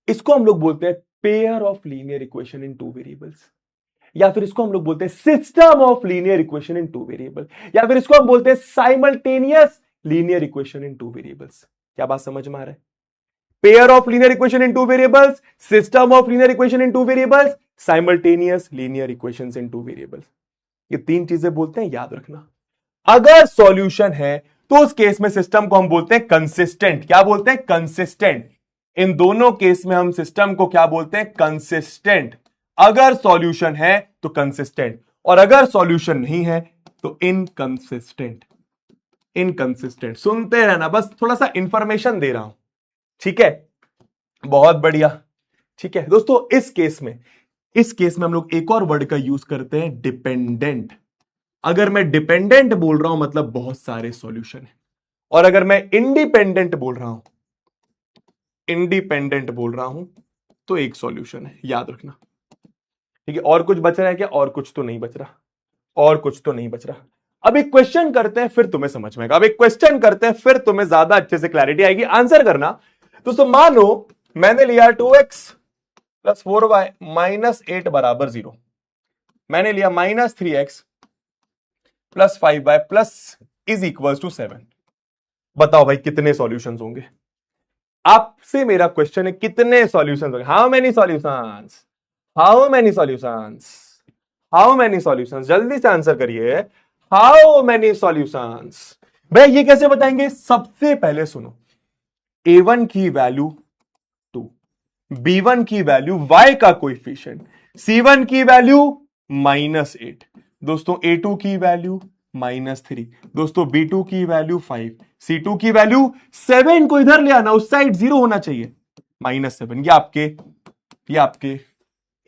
इसको हम लोग बोलते हैं pair of linear equation in two variables, या फिर इसको हम लोग बोलते हैं system of linear equation in two variable, या फिर इसको हम बोलते हैं साइमल्टेनियस लीनियर इक्वेशन इन टू वेरिएबल्स। क्या बात समझ में आ रहा है? Pair of linear equation in two variables, system of linear equation in two variables, simultaneous linear equations in two variables. ये तीन चीजें बोलते हैं, याद रखना। अगर सॉल्यूशन है तो उस केस में सिस्टम को हम बोलते हैं कंसिस्टेंट। क्या बोलते हैं? कंसिस्टेंट। इन दोनों केस में हम सिस्टम को क्या बोलते हैं? कंसिस्टेंट। अगर सॉल्यूशन है तो कंसिस्टेंट, और अगर सॉल्यूशन नहीं है तो इनकंसिस्टेंट। इनकंसिस्टेंट। सुनते रहना, बस थोड़ा सा इंफॉर्मेशन दे रहा हूं। ठीक है, बहुत बढ़िया। ठीक है दोस्तों, इस केस में हम लोग एक और वर्ड का यूज करते हैं, डिपेंडेंट। अगर मैं डिपेंडेंट बोल रहा हूं मतलब बहुत सारे सॉल्यूशन है, और अगर मैं इंडिपेंडेंट बोल रहा हूं, इंडिपेंडेंट बोल रहा हूं तो एक सॉल्यूशन है, याद रखना। ठीक है, और कुछ बच रहा है क्या? और कुछ तो नहीं बच रहा, और कुछ तो नहीं बच रहा। अब एक क्वेश्चन करते हैं, फिर तुम्हें समझ में आएगा। अब एक क्वेश्चन करते हैं, फिर तुम्हें ज्यादा अच्छे से क्लैरिटी आएगी। आंसर करना दोस्तों। मानो मैंने लिया 2x प्लस 4y माइनस 8 बराबर 0। मैंने लिया minus 3x plus 5y plus is equal to 7। बताओ भाई कितने सॉल्यूशंस होंगे? आपसे मेरा क्वेश्चन है, कितने सॉल्यूशंस होंगे? How many solutions? How many solutions? How many solutions? जल्दी से आंसर करिए, हाउ मेनी सॉल्यूशंस? भाई ये कैसे बताएंगे? सबसे पहले सुनो, a1 की वैल्यू 2, b1 की वैल्यू y का कोएफिशिएंट, c1 की वैल्यू -8, दोस्तों a2 की वैल्यू -3, दोस्तों b2 की वैल्यू 5, c2 की वैल्यू 7 को इधर ले आना, उस साइड 0 होना चाहिए, -7। ये आपके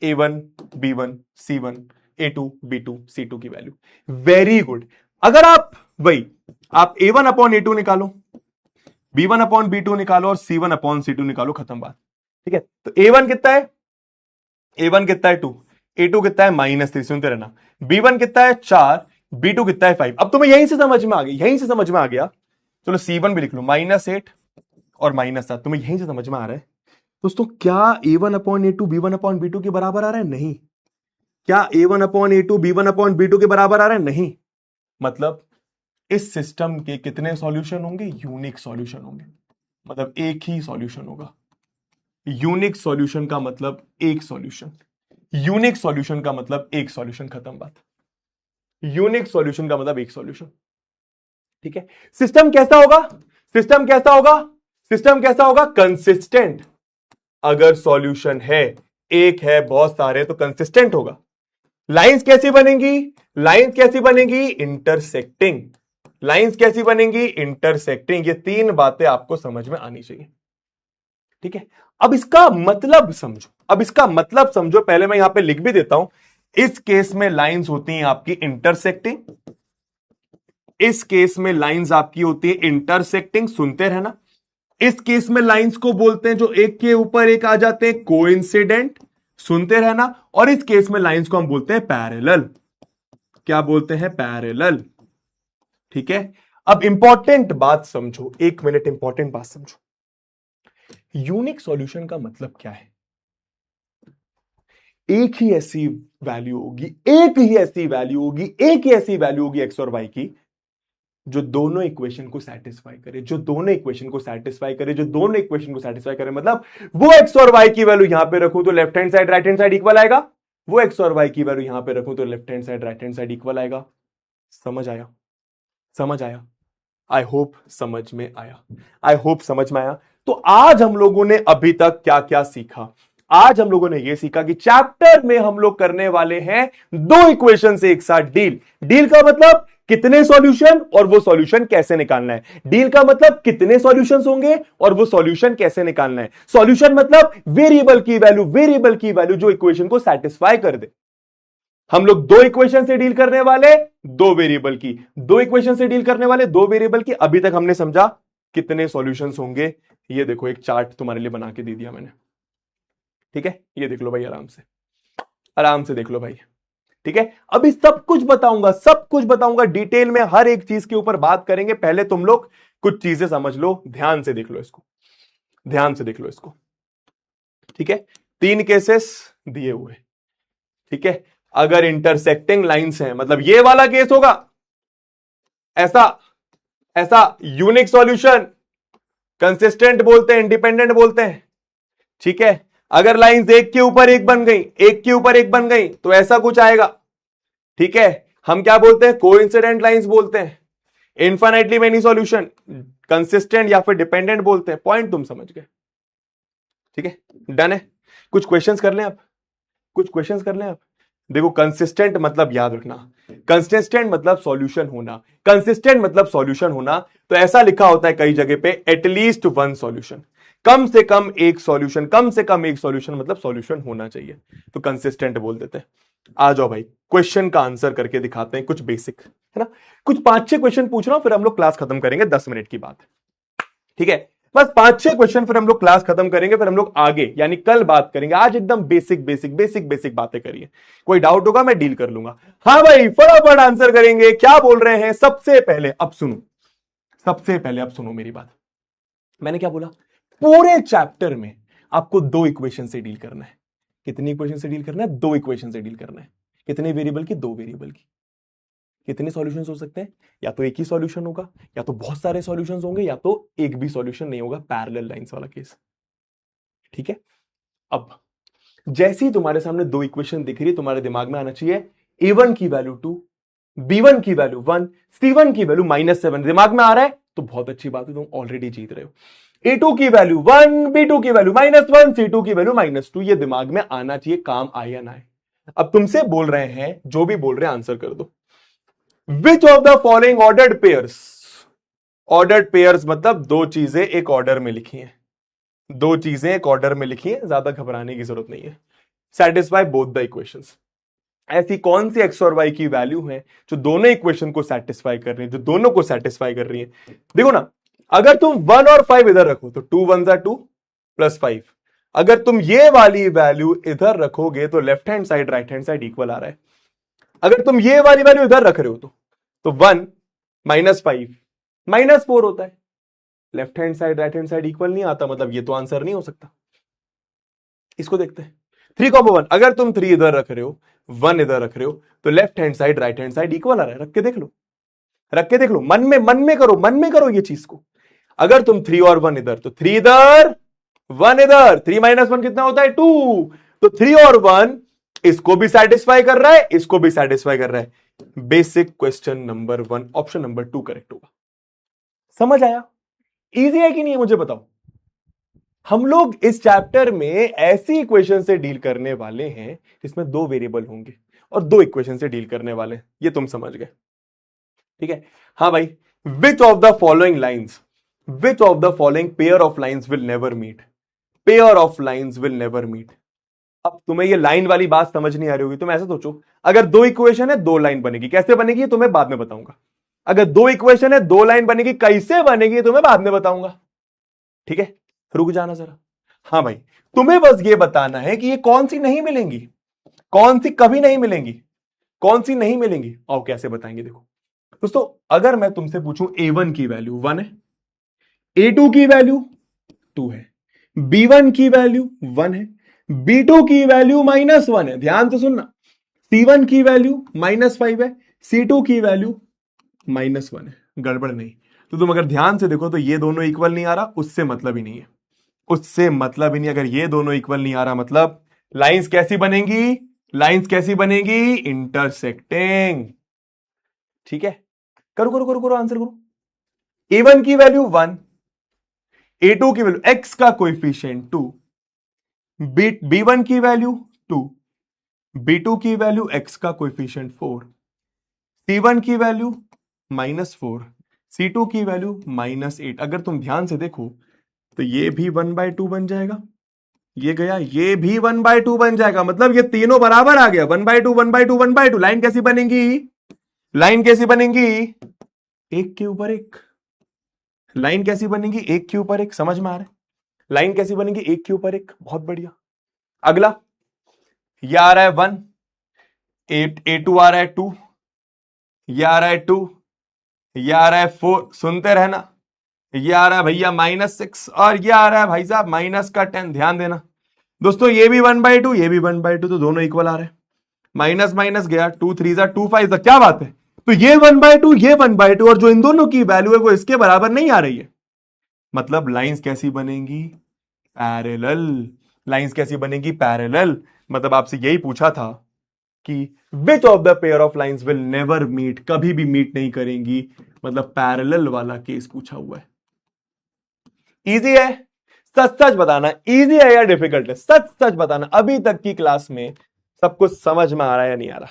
a1 b1 c1 a2 b2 c2 की वैल्यू। Very good. अगर आप आप a1 अपॉन a2 निकालो, b1 अपॉन b2 निकालो और c1 अपॉन c2 निकालो, खत्म बात। ठीक है, तो a1 कितना है? a1 कितना है 2, a2 कितना है -3, सुनते रहना। b1 कितना है 4, b2 कितना है 5। अब तुम्हें यहीं से समझ में आ गया, यहीं से समझ में आ गया। चलो c1 भी लिख लो, -8 और -7, तुम्हें यहीं से समझ में आ रहा है दोस्तों। क्या a1 upon a2 b1 upon b2 के बराबर आ रहा है? नहीं। क्या a1 upon a2 b1 upon b2 के बराबर आ रहा है? नहीं। मतलब इस सिस्टम के कितने सॉल्यूशन होंगे? यूनिक सॉल्यूशन होंगे, मतलब एक ही सॉल्यूशन होगा। यूनिक सॉल्यूशन का मतलब एक सॉल्यूशन, यूनिक सॉल्यूशन का मतलब एक सॉल्यूशन, खत्म बात। यूनिक सॉल्यूशन का मतलब एक सॉल्यूशन। ठीक है, सिस्टम कैसा होगा? सिस्टम कैसा होगा? सिस्टम कैसा होगा? कंसिस्टेंट। अगर सॉल्यूशन है, एक है, बहुत सारे, तो कंसिस्टेंट होगा। लाइंस कैसी बनेंगी? लाइंस कैसी बनेंगी? इंटरसेक्टिंग। लाइंस कैसी बनेंगी? इंटरसेक्टिंग। ये तीन बातें आपको समझ में आनी चाहिए। ठीक है, अब इसका मतलब समझो, अब इसका मतलब समझो। पहले मैं यहां पे लिख भी देता हूं। इस केस में लाइंस होती हैं आपकी इंटरसेक्टिंग, इस केस में लाइंस आपकी होती है इंटरसेक्टिंग, सुनते रहना। इस केस में लाइंस को बोलते हैं जो एक के ऊपर एक आ जाते हैं, कोइंसिडेंट, सुनते रहना। और इस केस में लाइंस को हम बोलते हैं पैरेलल। क्या बोलते हैं? पैरेलल। ठीक है, अब इंपॉर्टेंट बात समझो, 1 मिनट, इंपॉर्टेंट बात समझो। यूनिक सॉल्यूशन का मतलब क्या है? एक ही ऐसी वैल्यू होगी, एक ही ऐसी वैल्यू होगी, एक ही ऐसी वैल्यू होगी एक्स और वाई की, जो दोनों इक्वेशन को सेटिस्फाई करे, जो दोनों इक्वेशन को सेटिस्फाई करे, जो दोनों इक्वेशन को सेटिस्फाई करे, मतलब वो एक्स और वाई की वैल्यू यहां पे रखूं तो left hand side right hand side equal आएगा, वो एक्स और वाई की वैल्यू यहां पे रखूं तो left hand side right hand side equal आएगा। समझ आया? समझ आया? आई होप समझ में आया, आई होप समझ में आया। तो आज हम लोगों ने अभी तक क्या क्या सीखा? आज हम लोगों ने यह सीखा कि चैप्टर में हम लोग करने वाले हैं दो इक्वेशन से एक साथ डील। डील का मतलब कितने सॉल्यूशन और वो सॉल्यूशन कैसे निकालना है। डील का मतलब कितने सॉल्यूशंस होंगे और वो सॉल्यूशन कैसे निकालना है। सॉल्यूशन मतलब वेरिएबल की वैल्यू, वेरिएबल की वैल्यू जो इक्वेशन को सेटिस्फाई कर दे। हम लोग दो इक्वेशन से डील करने वाले, दो वेरिएबल की, दो इक्वेशन से डील करने वाले, दो वेरिएबल की। अभी तक हमने समझा कितने सॉल्यूशंस होंगे। ये देखो एक चार्ट तुम्हारे लिए बना के दे दिया मैंने, ठीक है? ये देख लो भाई, आराम से, आराम से देख लो भाई, ठीक है? अभी सब कुछ बताऊंगा, सब कुछ बताऊंगा डिटेल में, हर एक चीज के ऊपर बात करेंगे। पहले तुम लोग कुछ चीजें समझ लो, ध्यान से देख लो इसको, ध्यान से देख लो इसको, ठीक है? तीन केसेस दिए हुए, ठीक है? अगर इंटरसेक्टिंग लाइंस हैं, मतलब ये वाला केस होगा, ऐसा ऐसा यूनिक सॉल्यूशन, कंसिस्टेंट बोलते हैं, इंडिपेंडेंट बोलते हैं, ठीक है? अगर लाइंस एक के ऊपर एक बन गई, एक के ऊपर एक बन गई, तो ऐसा कुछ आएगा, ठीक है? हम क्या बोलते हैं? कोइंसिडेंट लाइंस बोलते हैं। इनफाइनाइटली मेनी सॉल्यूशन कंसिस्टेंट या फिर डिपेंडेंट बोलते हैं। पॉइंट तुम समझ गए, ठीक है? डन है? कुछ क्वेश्चंस कर लें आप, कुछ क्वेश्चंस कर लें आप। देखो कंसिस्टेंट मतलब याद रखना, कंसिस्टेंट मतलब सॉल्यूशन होना, कंसिस्टेंट मतलब सॉल्यूशन होना। तो ऐसा लिखा होता है कई जगह पे, एटलीस्ट वन सॉल्यूशन, कम से कम एक सॉल्यूशन, कम से कम एक सॉल्यूशन मतलब सॉल्यूशन होना चाहिए, तो कंसिस्टेंट बोल देते हैं। आ जाओ भाई, क्वेश्चन का आंसर करके दिखाते हैं, कुछ बेसिक, है ना? कुछ 5-6 क्वेश्चन पूछ रहा हूं, फिर हम लोग क्लास खत्म करेंगे, 10 मिनट की बात, ठीक है? बस 5-6 क्वेश्चन, फिर हम लोग क्लास खत्म करेंगे, फिर हम लोग आगे यानी कल बात करेंगे। आज एकदम बेसिक बेसिक बेसिक बेसिक बातें करिए, कोई डाउट होगा मैं डील कर लूंगा। हाँ भाई, फटाफट आंसर करेंगे। क्या बोल रहे हैं? सबसे पहले अब सुनो, सबसे पहले अब सुनो मेरी बात। मैंने क्या बोला? पूरे चैप्टर में आपको दो इक्वेशन से डील करना है। कितनी इक्वेशन से डील करना है? दो इक्वेशन से डील करना है। कितने वेरिएबल की? दो वेरिएबल की। कितने सॉल्यूशंस हो सकते हैं? या तो एक ही सॉल्यूशन होगा, या तो बहुत सारे सॉल्यूशंस होंगे, या तो एक भी सॉल्यूशन नहीं होगा, पैरेलल लाइंस वाला केस, ठीक है? अब जैसे ही तुम्हारे सामने दो इक्वेशन दिख रही है, तुम्हारे दिमाग में आना चाहिए a1 की वैल्यू 2, b1 की वैल्यू 1, c1 की वैल्यू -7। दिमाग में आ रहा है तो बहुत अच्छी बात है, तुम ऑलरेडी जीत रहे हो। a2 की वैल्यू 1, b2 की वैल्यू -1, c2 की वैल्यू -2। ये दिमाग में आना चाहिए, काम आए या ना आए। अब तुमसे बोल रहे हैं, जो भी बोल रहे हैं आंसर कर दो। विच of the following ordered pairs, ordered pairs मतलब दो चीजें एक ऑर्डर में लिखी हैं, दो चीजें एक ऑर्डर में लिखी हैं, ज्यादा घबराने की जरूरत नहीं है। Satisfy both the equations. ऐसी कौन सी एक्स और वाई की वैल्यू है जो दोनों इक्वेशन को सेटिस्फाई कर रही है, जो दोनों को सेटिस्फाई कर रही है? देखो ना, अगर तुम 1 और 5 इधर रखो तो 2 1 2 +5। अगर तुम ये वाली वैल्यू इधर रखोगे तो left hand side right hand side equal आ रहा है। अगर तुम ये वाली वैल्यू इधर रख रहे हो तो 1 -5 -4 होता है। Left hand side right hand side equal नहीं आता, मतलब ये तो आंसर नहीं हो सकता। इसको देखते हैं 3,1। अगर तुम 3 इधर रख रहे हो, 1 इधर रख रहे हो, तो left hand side right hand side equal आ रहा है। रख के देख लो, रख के देख लो, मन में करो, मन में करो ये चीज को। अगर तुम 3 और 1 इधर, तो 3 इधर 1 इधर, 3 - 1 कितना होता है? 2। तो 3 और 1 इसको भी सेटिस्फाई कर रहा है, इसको भी सेटिस्फाई कर रहा है। Basic question number 1, option number 2 correct होगा। समझ आया? इजी है कि नहीं है मुझे बताओ। हम लोग इस चैप्टर में ऐसी इक्वेशन से डील करने वाले हैं जिसमें दो वेरिएबल होंगे और दो इक्वेशन से डील करने वाले हैं, ये तुम समझ गए, ठीक है? हाँ भाई, which of the following lines, which of the following pair of lines will never meet, pair of lines will never meet. अब तुम्हें ये लाइन वाली बात समझ नहीं आ रही होगी। तुम ऐसा सोचो, अगर दो इक्वेशन है, दो लाइन बनेगी। कैसे बनेगी तुम्हें बाद में बताऊंगा। अगर दो इक्वेशन है, दो लाइन बनेगी, कैसे बनेगी तुम्हें बाद में बताऊंगा, ठीक है? रुक जाना जरा। हाँ भाई, तुम्हें बस ये बताना है कि ये कौन सी नहीं मिलेंगी, कौन सी कभी नहीं मिलेंगी, कौन सी नहीं मिलेंगी। और कैसे बताएंगे? देखो दोस्तों, अगर मैं तुमसे पूछूं a1 की वैल्यू 1 है, a2 की वैल्यू 2 है, b1 की वैल्यू 1 है, b2 की वैल्यू -1 है, ध्यान से सुनना, c1 की वैल्यू -5 है, c2 की वैल्यू -1 है। गड़बड़ नहीं। तो तुम अगर ध्यान से देखो तो ये दोनों इक्वल नहीं आ रहा, उससे मतलब ही नहीं है, उससे मतलब ही नहीं। अगर ये दोनों इक्वल नहीं आ रहा मतलब लाइंस कैसी बनेंगी, लाइंस कैसी बनेंगी, इंटरसेक्टिंग। ठीक है, करो करो करो करो, आंसर करो। A1 की वैल्यू 1, A2 की वैल्यू x का कोएफिशिएंट 2, B1 की वैल्यू 2, B2 की वैल्यू x का कोएफिशिएंट 4, C1 की वैल्यू -4, C2 की वैल्यू -8। अगर तुम ध्यान से देखो तो ये भी 1/2 बन जाएगा, ये गया, ये भी 1/2 बन जाएगा, मतलब ये तीनों बराबर आ गया, 1/2 1/2 1/2। लाइन कैसी बनेगी, लाइन कैसी बनेगी, एक के ऊपर एक। लाइन कैसी बनेगी, एक के ऊपर एक। समझ में आ रहा है, लाइन कैसी बनेगी, एक के ऊपर एक। बहुत बढ़िया। अगला ये आ रहा है 1, A2 आ रहा है 2, ये आ रहा है 2, ये आ रहा है 4, सुनते रहना, ये आ रहा है भैया -6, और ये आ रहा है भाई साहब -10। ध्यान देना दोस्तों, ये भी 1/2, ये भी 1/2, तो दोनों इक्वल आ रहे हैं। माइनस माइनस गया, 2 3 2 5, क्या बात है। तो ये 1/2, ये 1/2, और जो इन दोनों की वैल्यू है वो इसके बराबर नहीं आ रही है, मतलब लाइंस कैसी बनेंगी, पैरेलल। लाइंस कैसी बनेगी, पैरेलल। मतलब आपसे यही पूछा था कि which of the pair of lines will never meet, कभी भी मीट नहीं करेंगी, मतलब पैरेलल वाला केस पूछा हुआ है। इजी है, सच सच बताना, इजी है या डिफिकल्ट है, सच सच बताना। अभी तक की क्लास में सब कुछ समझ में आ रहा है या नहीं आ रहा।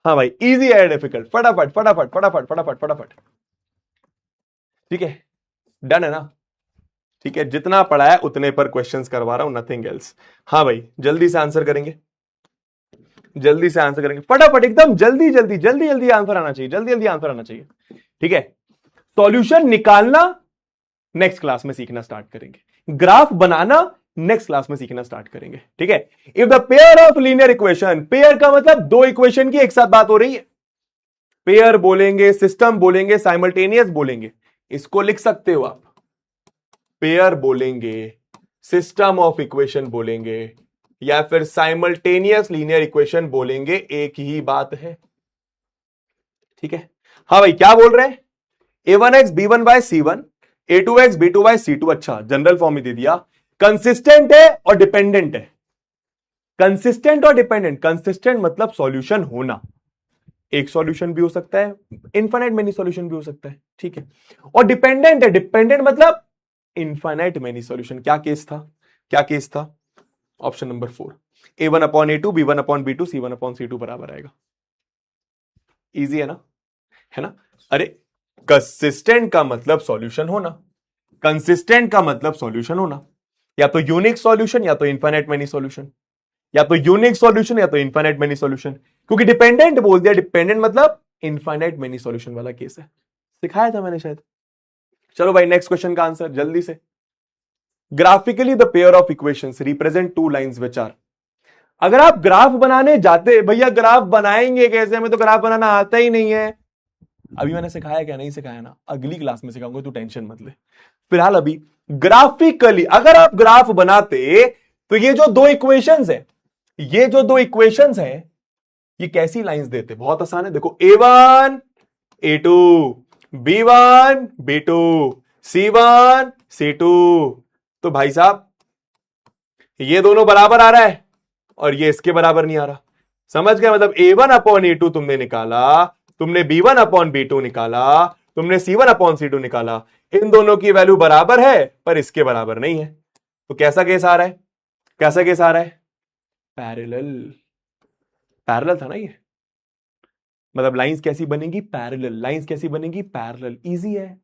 हाँ भाई, इजी है या डिफिकल्ट, फटाफट फटाफट फटाफट फटाफट फटाफट। ठीक है, डन है ना। ठीक है, जितना पढ़ा है उतने पर क्वेश्चंस करवा रहा हूं, नथिंग एल्स। हाँ भाई, जल्दी से आंसर करेंगे, जल्दी से आंसर करेंगे, फटाफट एकदम जल्दी जल्दी जल्दी जल्दी आंसर आना चाहिए, जल्दी जल्दी आंसर आना चाहिए। ठीक है, सॉल्यूशन निकालना नेक्स्ट क्लास में सीखना स्टार्ट करेंगे, ग्राफ बनाना नेक्स्ट क्लास में सीखना स्टार्ट करेंगे। ठीक है, if the pair of linear equation, pair का मतलब दो इक्वेशन की एक साथ बात हो रही है, पेयर बोलेंगे, सिस्टम बोलेंगे, साइमल्टेनियस बोलेंगे, इसको लिख सकते हो आप। पेयर बोलेंगे, सिस्टम ऑफ इक्वेशन बोलेंगे, या फिर साइमल्टेनियस लीनियर इक्वेशन बोलेंगे, एक ही बात है। ठीक है, हाँ भाई, क्या बोल रहे हैं, A1x B1/C1, A2x B2/C2। अच्छा, जनरल फॉर्म ही दे दिया। कंसिस्टेंट है और डिपेंडेंट है, कंसिस्टेंट और डिपेंडेंट। कंसिस्टेंट मतलब सॉल्यूशन होना, एक सॉल्यूशन भी हो सकता है, इनफाइनाइट मेनी सॉल्यूशन भी हो सकता है। ठीक है, और डिपेंडेंट है, डिपेंडेंट मतलब इनफाइनाइट मेनी सॉल्यूशन। क्या केस था, क्या केस था, option number 4, A1/A2 B1/B2 C1/C2 बराबर आएगा। इजी है ना, है ना। अरे, कंसिस्टेंट का मतलब सॉल्यूशन होना, कंसिस्टेंट का मतलब सॉल्यूशन होना, या तो यूनिक सॉल्यूशन या तो इनफाइनाइट मेनी सॉल्यूशन, या तो यूनिक सॉल्यूशन या तो इनफाइनाइट मेनी सॉल्यूशन। क्योंकि डिपेंडेंट बोल दिया, डिपेंडेंट मतलब इनफाइनाइट मेनी सॉल्यूशन वाला केस है, सिखाया था मैंने शायद। चलो भाई, नेक्स्ट क्वेश्चन का आंसर जल्दी से। Graphically the pair of equations represent two lines which are. अगर आप ग्राफ बनाने जाते, भैया ग्राफ बनाएंगे कैसे, हमें तो ग्राफ बनाना आता ही नहीं है। अभी मैंने सिखाया क्या, नहीं सिखाया ना, अगली क्लास में सिखाऊंगा, तू टेंशन मत ले। फिलहाल अभी ग्राफिकली अगर आप ग्राफ बनाते तो ये जो दो इक्वेशंस है, ये जो दो इक्वेशंस है, ये कैसी लाइंस देते, बहुत आसान है। देखो, A1 A2 B1 B2 C1 C2, तो भाई साहब ये दोनों बराबर आ रहा है और ये इसके बराबर नहीं आ रहा। समझ गए, मतलब A1/A2 तुमने निकाला, तुमने B1/B2 निकाला, तुमने C1/C2 निकाला, इन दोनों की वैल्यू बराबर है पर इसके बराबर नहीं है। तो कैसा केस आ रहा है, कैसा केस आ रहा है, पैरेलल। पैरेलल था ना ये, मतलब लाइंस कैसी बनेगी, पैरेलल। लाइंस कैसी बनेगी, पैरेलल। इजी है,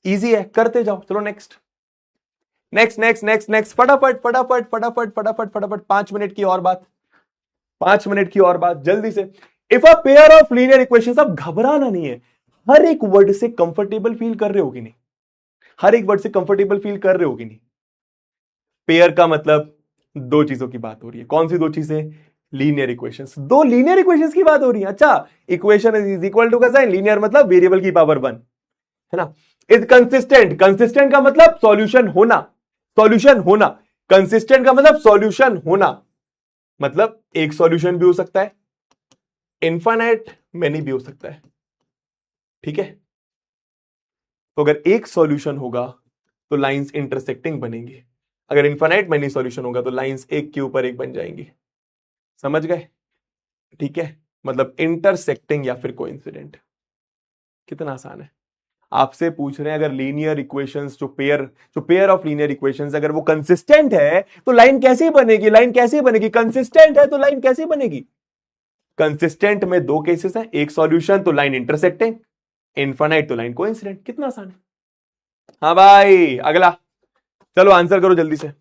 इजी है, करते जाओ। चलो next next next next next, फटाफट फटाफट फटाफट फटाफट फटाफट, 5 मिनट की और बात, 5 मिनट की और बात, जल्दी से। If a pair of linear equations, अब घबराना नहीं है, हर एक वर्ड से कंफर्टेबल फील कर रहे हो कि नहीं, हर एक वर्ड से कंफर्टेबल फील कर रहे हो कि नहीं। पेयर का मतलब दो चीजों की बात हो रही है, कौन सी दो चीजें, लीनियर इक्वेशंस, दो लीनियर इक्वेशंस की बात हो रही है। अच्छा, इक्वेशन इज इक्वल टू का साइन, लीनियर मतलब वेरिएबल की पावर 1, है ना। इज कंसिस्टेंट, कंसिस्टेंट का मतलब सॉल्यूशन होना, सॉल्यूशन होना। कंसिस्टेंट का मतलब सॉल्यूशन होना, मतलब एक सॉल्यूशन भी हो सकता है, इनफाइनाइट मेनी भी हो सकता है। ठीक है, तो अगर एक सॉल्यूशन होगा तो लाइंस इंटरसेक्टिंग बनेंगी, अगर इनफाइनाइट मैनी सॉल्यूशन होगा तो लाइंस एक के ऊपर एक बन जाएंगी। समझ गए? ठीक है, मतलब इंटरसेक्टिंग या फिर कोइंसिडेंट। कितना आसान है। आपसे पूछ रहे हैं अगर लीनियर इक्वेशंस जो पेयर ऑफ लीनियर इक्वेशंस अगर वो कंसिस्टेंट है तो लाइन कैसे बनेगी, लाइन कैसे बनेगी, कंसिस्टेंट है तो लाइन कैसे बनेगी। कंसिस्टेंट में दो केसेस हैं, एक सॉल्यूशन तो लाइन इंटरसेक्टिंग, इनफाइनाइट तो लाइन कोइंसिडेंट। कितना आसान है। हाँ भाई अगला, चलो आंसर करो जल्दी से,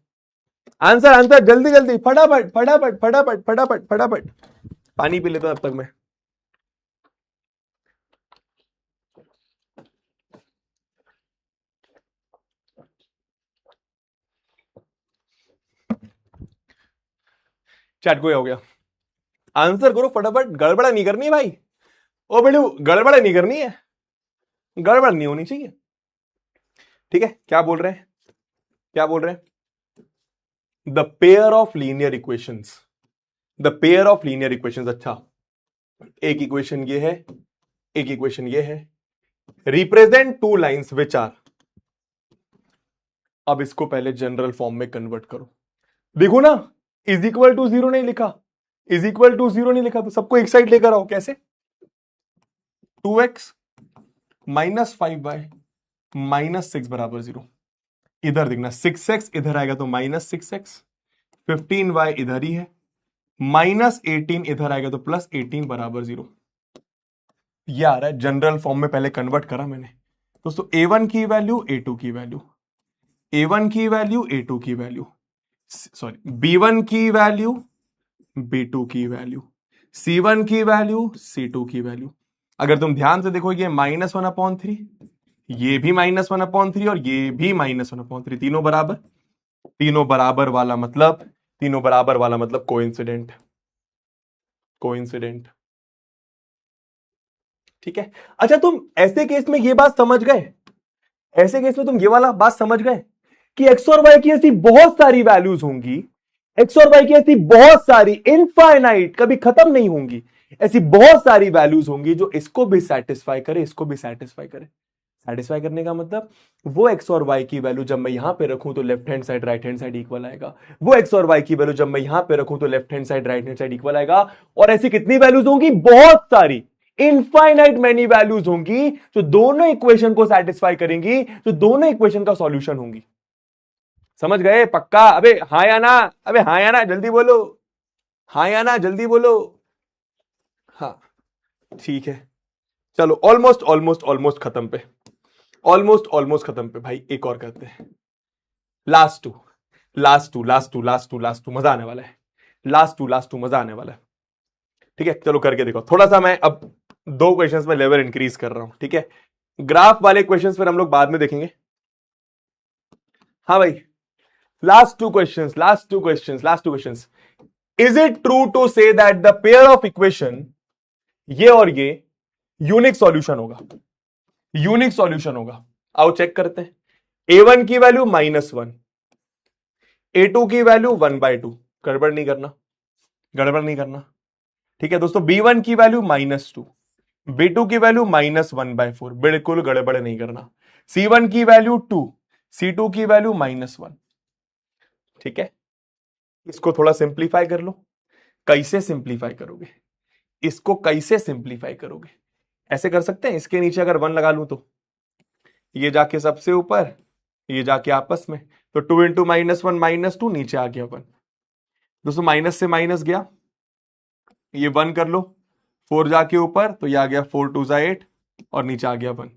आंसर आंसर जल्दी जल्दी, फटाफट फटाफट फटाफट फटाफट फटाफट। पानी पी लेता हूं तब तक मैं। चैट को हो गया, आंसर करो फटाफट, गड़बड़ नहीं करनी है भाई। ओ बेटू गड़बड़ नहीं करनी है, गड़बड़ नहीं होनी चाहिए। ठीक है, क्या बोल रहे हैं, क्या बोल रहे हैं? The pair of linear equations, the pair of linear equations. अच्छा, एक इक्वेशन ये है, एक इक्वेशन ये है, represent two lines which are. अब इसको पहले जनरल फॉर्म में कन्वर्ट करो। देखो ना, इज इक्वल टू जीरो नहीं लिखा, इज इक्वल टू जीरो नहीं लिखा, तो सबको एक साइड लेकर आओ। कैसे? 2x माइनस 5y माइनस 6 बराबर 0। इधर देखना, 6x इधर आएगा तो माइनस 6x, 15y इधर ही है, माइनस 18 इधर आएगा तो प्लस 18 बराबर 0। ये आ रहा है जनरल फॉर्म में, पहले कन्वर्ट करा मैंने दोस्तों। a1 की वैल्यू a2 की वैल्यू, a1 की वैल्यू a2 की वैल्यू, सॉरी b1 की वैल्यू b2 की वैल्यू, c1 की वैल्यू c2 की वैल्यू। अगर तुम ध्यान से देखो, ये -1/3, ये भी -1/3 और ये भी -1/3, तीनों बराबर, तीनों बराबर वाला मतलब, तीनों बराबर वाला मतलब कोइंसिडेंट, कोइंसिडेंट। ठीक है। अच्छा, तुम ऐसे केस में ये बात समझ गए, ऐसे केस में तुम ये वाला बात समझ गए कि एक्स और वाई की ऐसी बहुत सारी वैल्यूज होंगी, एक्स और वाई की ऐसी बहुत सारी, इनफाइनाइट, कभी खत्म नहीं होंगी, ऐसी बहुत सारी वैल्यूज होंगी जो इसको भी सेटिस्फाई करे, इसको भी सेटिस्फाई करे। सेटिस्फाई करने का मतलब, वो एक्स और वाई की वैल्यू जब मैं यहां पे रखूं तो left hand side right hand side equal आएगा, वो एक्स और वाई की वैल्यू जब मैं यहां पे रखूं तो left hand side right hand side equal आएगा। और ऐसी कितनी वैल्यूज होंगी? बहुत सारी, इनफाइनाइट मैनी वैल्यूज होंगी जो दोनों इक्वेशन को सेटिस्फाई करेंगी, जो दोनों इक्वेशन का सॉल्यूशन होंगी। समझ गए पक्का? अबे हाँ या ना, अबे हाँ या ना, जल्दी बोलो, हाँ या ना, जल्दी बोलो। हाँ ठीक है, चलो ऑलमोस्ट ऑलमोस्ट ऑलमोस्ट खत्म पे, ऑलमोस्ट ऑलमोस्ट खत्म पे भाई। एक और करते हैं, last two, last two, last two, last two, last two, मजा आने वाला है, लास्ट टू, लास्ट टू, मजा आने वाला है। ठीक है, चलो करके देखो। थोड़ा सा मैं अब दो क्वेश्चंस में लेवल इंक्रीज कर रहा हूं। ठीक है, ग्राफ वाले क्वेश्चंस फिर हम लोग बाद में देखेंगे। हाँ भाई, last two questions, last two questions, last two questions. Is it true to say that the pair of equation, ये और ये यूनिक सॉल्यूशन होगा, यूनिक सॉल्यूशन होगा? आओ चेक करते हैं। a1 की वैल्यू -1, a2 की वैल्यू 1/2, गड़बड़ नहीं करना, गड़बड़ नहीं करना। ठीक है दोस्तों, b1 की वैल्यू -2, b2 की वैल्यू -1/4, बिल्कुल गड़बड़ नहीं करना। c1 की वैल्यू 2, c2 की वैल्यू -1। ठीक है, इसको थोड़ा सिंप्लीफाई कर लो। कैसे सिंप्लीफाई करोगे इसको, कैसे सिंप्लीफाई करोगे? ऐसे कर सकते हैं, इसके नीचे अगर 1 लगा लूं तो ये जाके सबसे ऊपर, ये जाके आपस में, तो 2 इंटू -1 -2, नीचे आ गया 1। दोस्तों माइनस से माइनस गया, ये 1 कर लो, 4 जाके ऊपर तो ये आ गया 4 2 जा 8, और नीचे आ गया 1।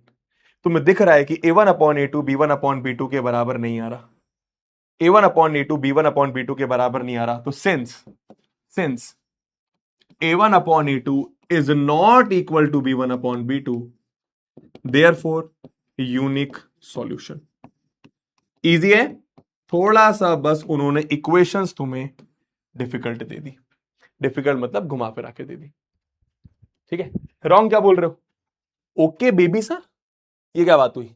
तुम्हें दिख रहा है कि a1/a2 b1/b2 के बराबर नहीं आ रहा, a1/a2 b1/b2 के बराबर नहीं आ रहा। तो since a1/a2 is not equal to b1/b2, therefore unique solution. Easy है, थोड़ा सा बस उन्होंने इक्वेशंस तुम्हें डिफिकल्ट दे दी, डिफिकल्ट मतलब घुमा फिरा के दे दी। ठीक है, रॉन्ग क्या बोल रहे हो? ओके बेबी सर, ये क्या बात हुई?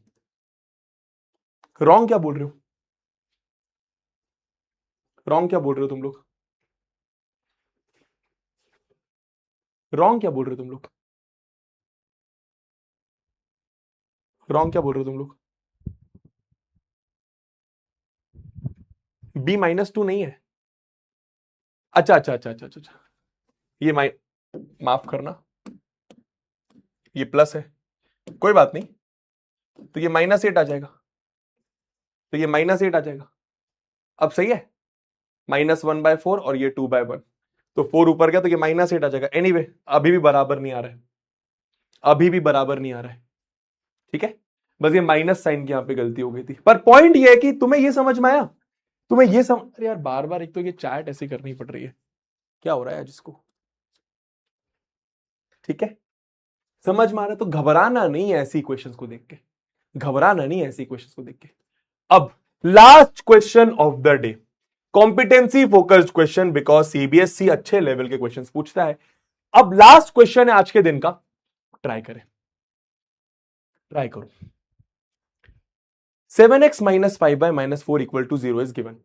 रॉन्ग क्या बोल रहे हो? रॉन्ग क्या बोल रहे हो तुम लोग? रॉन्ग क्या बोल रहे हो तुम लोग? रॉन्ग क्या बोल रहे हो तुम लोग? b -2 नहीं है। अच्छा अच्छा अच्छा अच्छा अच्छा, ये माफ करना, ये प्लस है, कोई बात नहीं, तो ये -8 आ जाएगा, तो ये -8 आ जाएगा। अब सही है, -1/4 और ये 2/1, तो 4 ऊपर गया तो ये -8 आ जाएगा। एनीवे अभी भी बराबर नहीं आ रहा है, अभी भी बराबर नहीं आ रहा है, ठीक है, बस ये माइनस साइन की यहां पे गलती हो गई थी। पर पॉइंट ये है कि तुम्हें ये समझ में आया, तुम्हें ये अरे यार बार बार एक तो ये चैट ऐसी करनी पड़ रही है, क्या हो रहा है जिसको, ठीक है, समझ में आ रहा है, तो घबराना नहीं है ऐसी क्वेश्चंस को देख के, घबराना नहीं है ऐसी क्वेश्चंस को देख के। अब last question of the day, competency focused question, because CBSE अच्छे लेवल के क्वेश्चंस पूछता है। अब लास्ट क्वेश्चन है आज के दिन का, ट्राई करें, ट्राई करो। 7x - 5y - 4 = 0 is given.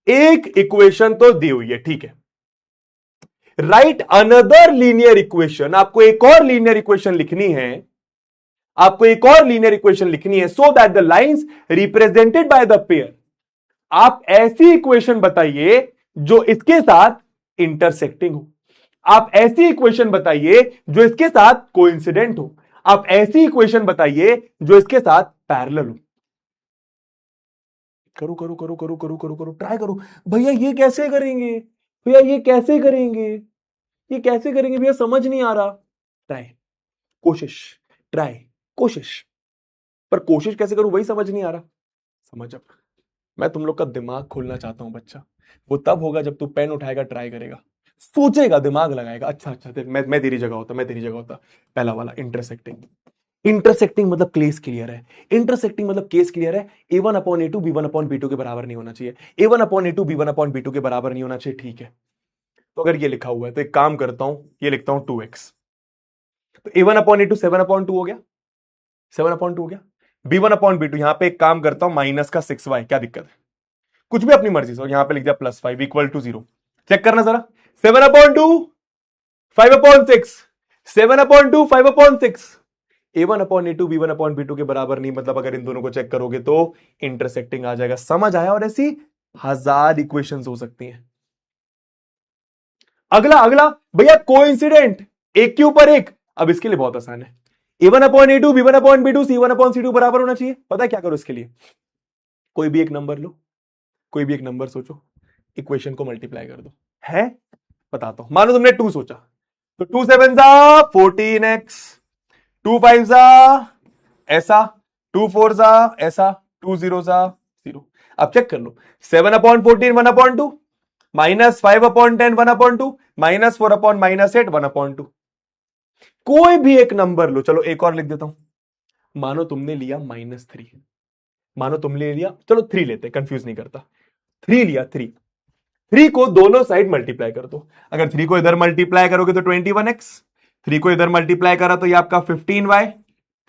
एक इक्वेशन तो दी हुई है, ठीक है, राइट अनदर लीनियर इक्वेशन, आपको एक और लीनियर इक्वेशन लिखनी है, आपको एक और लीनियर इक्वेशन लिखनी है, so that the lines represented by the pair, आप ऐसी इक्वेशन बताइए जो इसके साथ इंटरसेक्टिंग हो, आप ऐसी इक्वेशन बताइए जो इसके साथ कोइंसिडेंट हो, आप ऐसी इक्वेशन बताइए जो इसके साथ पैरेलल हो। करो करो करो करो करो करो करो, ट्राई करो। भैया ये कैसे करेंगे, भैया ये कैसे करेंगे, ये कैसे करेंगे भैया, समझ नहीं आ रहा। ट्राई, कोशिश, ट्राई, कोशिश, पर कोशिश कैसे करूं वही समझ नहीं आ रहा। समझ, अब मैं तुम लोग का दिमाग खोलना चाहता हूं बच्चा, वो तब होगा जब तू पेन उठाएगा, ट्राई करेगा, सोचेगा, दिमाग लगाएगा, अच्छा अच्छा मैं तेरी जगह होता, मैं तेरी जगह होता। पहला वाला इंटरसेक्टिंग, इंटरसेक्टिंग मतलब केस क्लियर है, इंटरसेक्टिंग मतलब केस क्लियर है, A1/A2 B1/B2 के बराबर नहीं होना चाहिए, A1/A2 B1/B2 के बराबर नहीं होना चाहिए, ठीक है। तो अगर ये लिखा हुआ है तो एक काम करता हूं, ये लिखता हूं 2x, तो A1/A2 7/2 हो गया, 7/2 हो गया, B1/B2 यहां पे एक काम करता हूं, माइनस का 6y, क्या दिक्कत है, कुछ भी अपनी मर्जी से, यहां पे लिख दिया +5 = 0। चेक करना जरा, 7/2 5/6, 7/2 5/6, A1/A2 B1/B2 के बराबर नहीं, मतलब अगर इन दोनों को चेक करोगे तो इंटरसेक्टिंग आ जाएगा। समझ आया, और ऐसी 1000 इक्वेशंस हो सकती हैं। अगला अगला भैया कोइंसिडेंट, एक के ऊपर एक, अब इसके लिए बहुत आसान है, A1/A2 B1/B2 C1/C2 बराबर होना चाहिए। पता है क्या करो इसके लिए, कोई भी एक नंबर लो, कोई भी एक नंबर सोचो, इक्वेशन को मल्टीप्लाई कर दो, है बताता हूं, मानो तुमने 2 सोचा, तो 2 7 14x, 2 5 ऐसा, 2 4 ऐसा, 2 0 0। अब चेक कर लो, 7/14 1/2, -5/10 1/2, -4/-8 1/2। कोई भी एक नंबर लो, चलो एक और लिख देता हूं, मानो तुमने लिया -3, मानो तुमने लिया, चलो 3 लेते, कंफ्यूज नहीं करता, 3 लिया, 3 को दोनों साइड मल्टीप्लाई कर दो, अगर 3 को इधर मल्टीप्लाई करोगे तो 21x, 3 को इधर मल्टीप्लाई करा तो ये आपका 15y,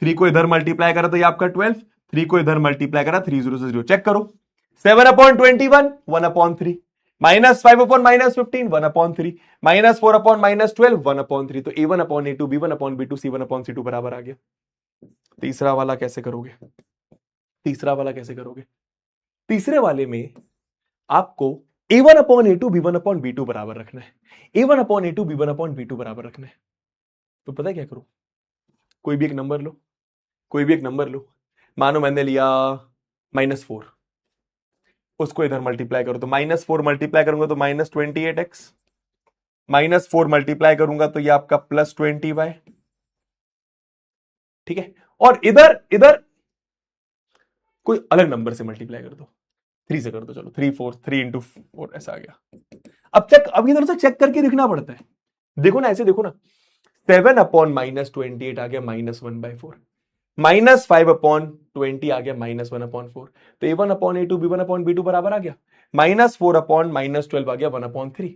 3 को इधर मल्टीप्लाई करा तो ये आपका 12, 3 को इधर मल्टीप्लाई करा 3 0 से 0। चेक करो, 7/21 1/3, -5/-15 1/3, -4/-12 1/3, तो A1/A2 B1/B2 C1/C2 बराबर आ गया। तीसरा वाला कैसे करोगे, तीसरा वाला कैसे करोगे, तीसरे वाले में आपको A1/A2 B1/B2 बराबर रखना है, A1/A2 B1/B2 बराबर रखना है। तो पता है क्या करो, कोई भी एक नंबर लो, कोई भी एक नंबर लो, मानो मैंने लिया -4, उसको इधर मल्टीप्लाई करो, तो -4 मल्टीप्लाई करूंगा तो -28x, -4 मल्टीप्लाई करूंगा तो ये आपका +20y, ठीक है, और इधर इधर कोई अलग नंबर से मल्टीप्लाई कर दो, 3 से कर दो, चलो 3 4 3 × 4 ऐसा आ गया। अब चेक, अब इधर से चेक करके दिखना पड़ता है, देखो ना, ऐसे देखो ना, 7/-28 आ गया -1/4, -5/20 आ गया -1/4, तो A1/A2 B1/B2 बराबर आ गया, -4/-12 आ गया 1/3।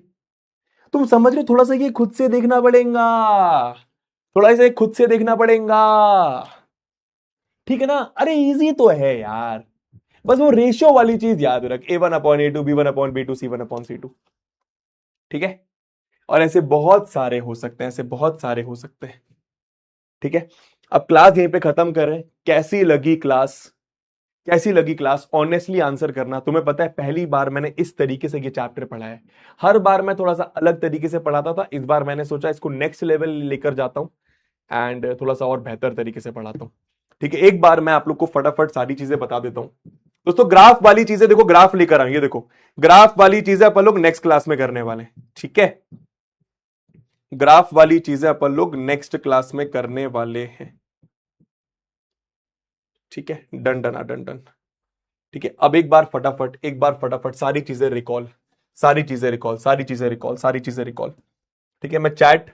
तुम समझ रहे हो, थोड़ा सा ये खुद से देखना पड़ेगा, थोड़ा सा खुद से देखना पड़ेगा, ठीक है ना। अरे इजी तो है यार, बस वो रेशियो वाली चीज याद रख, A1/A2 B1/B2 C1/C2, ठीक है, और ऐसे बहुत सारे हो सकते हैं, ऐसे बहुत सारे हो सकते हैं, ठीक है। अब क्लास यहीं पे खत्म करें, कैसी लगी क्लास, कैसी लगी क्लास? ऑनेस्टली आंसर करना। तुम्हें पता है पहली बार मैंने इस तरीके से ये चैप्टर पढ़ा है। हर बार मैं थोड़ा सा अलग तरीके से पढ़ाता था, इस बार मैंने सोचा इसको नेक्स्ट लेवल लेकर जाता हूं एंड थोड़ा सा और बेहतर तरीके से पढ़ाता हूं। ठीक है, एक बार मैं आप लोग को फटाफट सारी चीजें बता देता हूं। दोस्तों ग्राफ वाली चीजें देखो, ग्राफ लेकर आए, ये देखो ग्राफ वाली चीजें अपन लोग नेक्स्ट क्लास में करने वाले हैं। ठीक है, ग्राफ वाली चीजें अपन लोग नेक्स्ट क्लास में करने वाले हैं। ठीक है, डन डन डन डन। ठीक है, अब एक बार फटाफट सारी चीजें रिकॉल, सारी चीजें रिकॉल, सारी चीजें रिकॉल, सारी चीजें रिकॉल। ठीक है, मैं चैट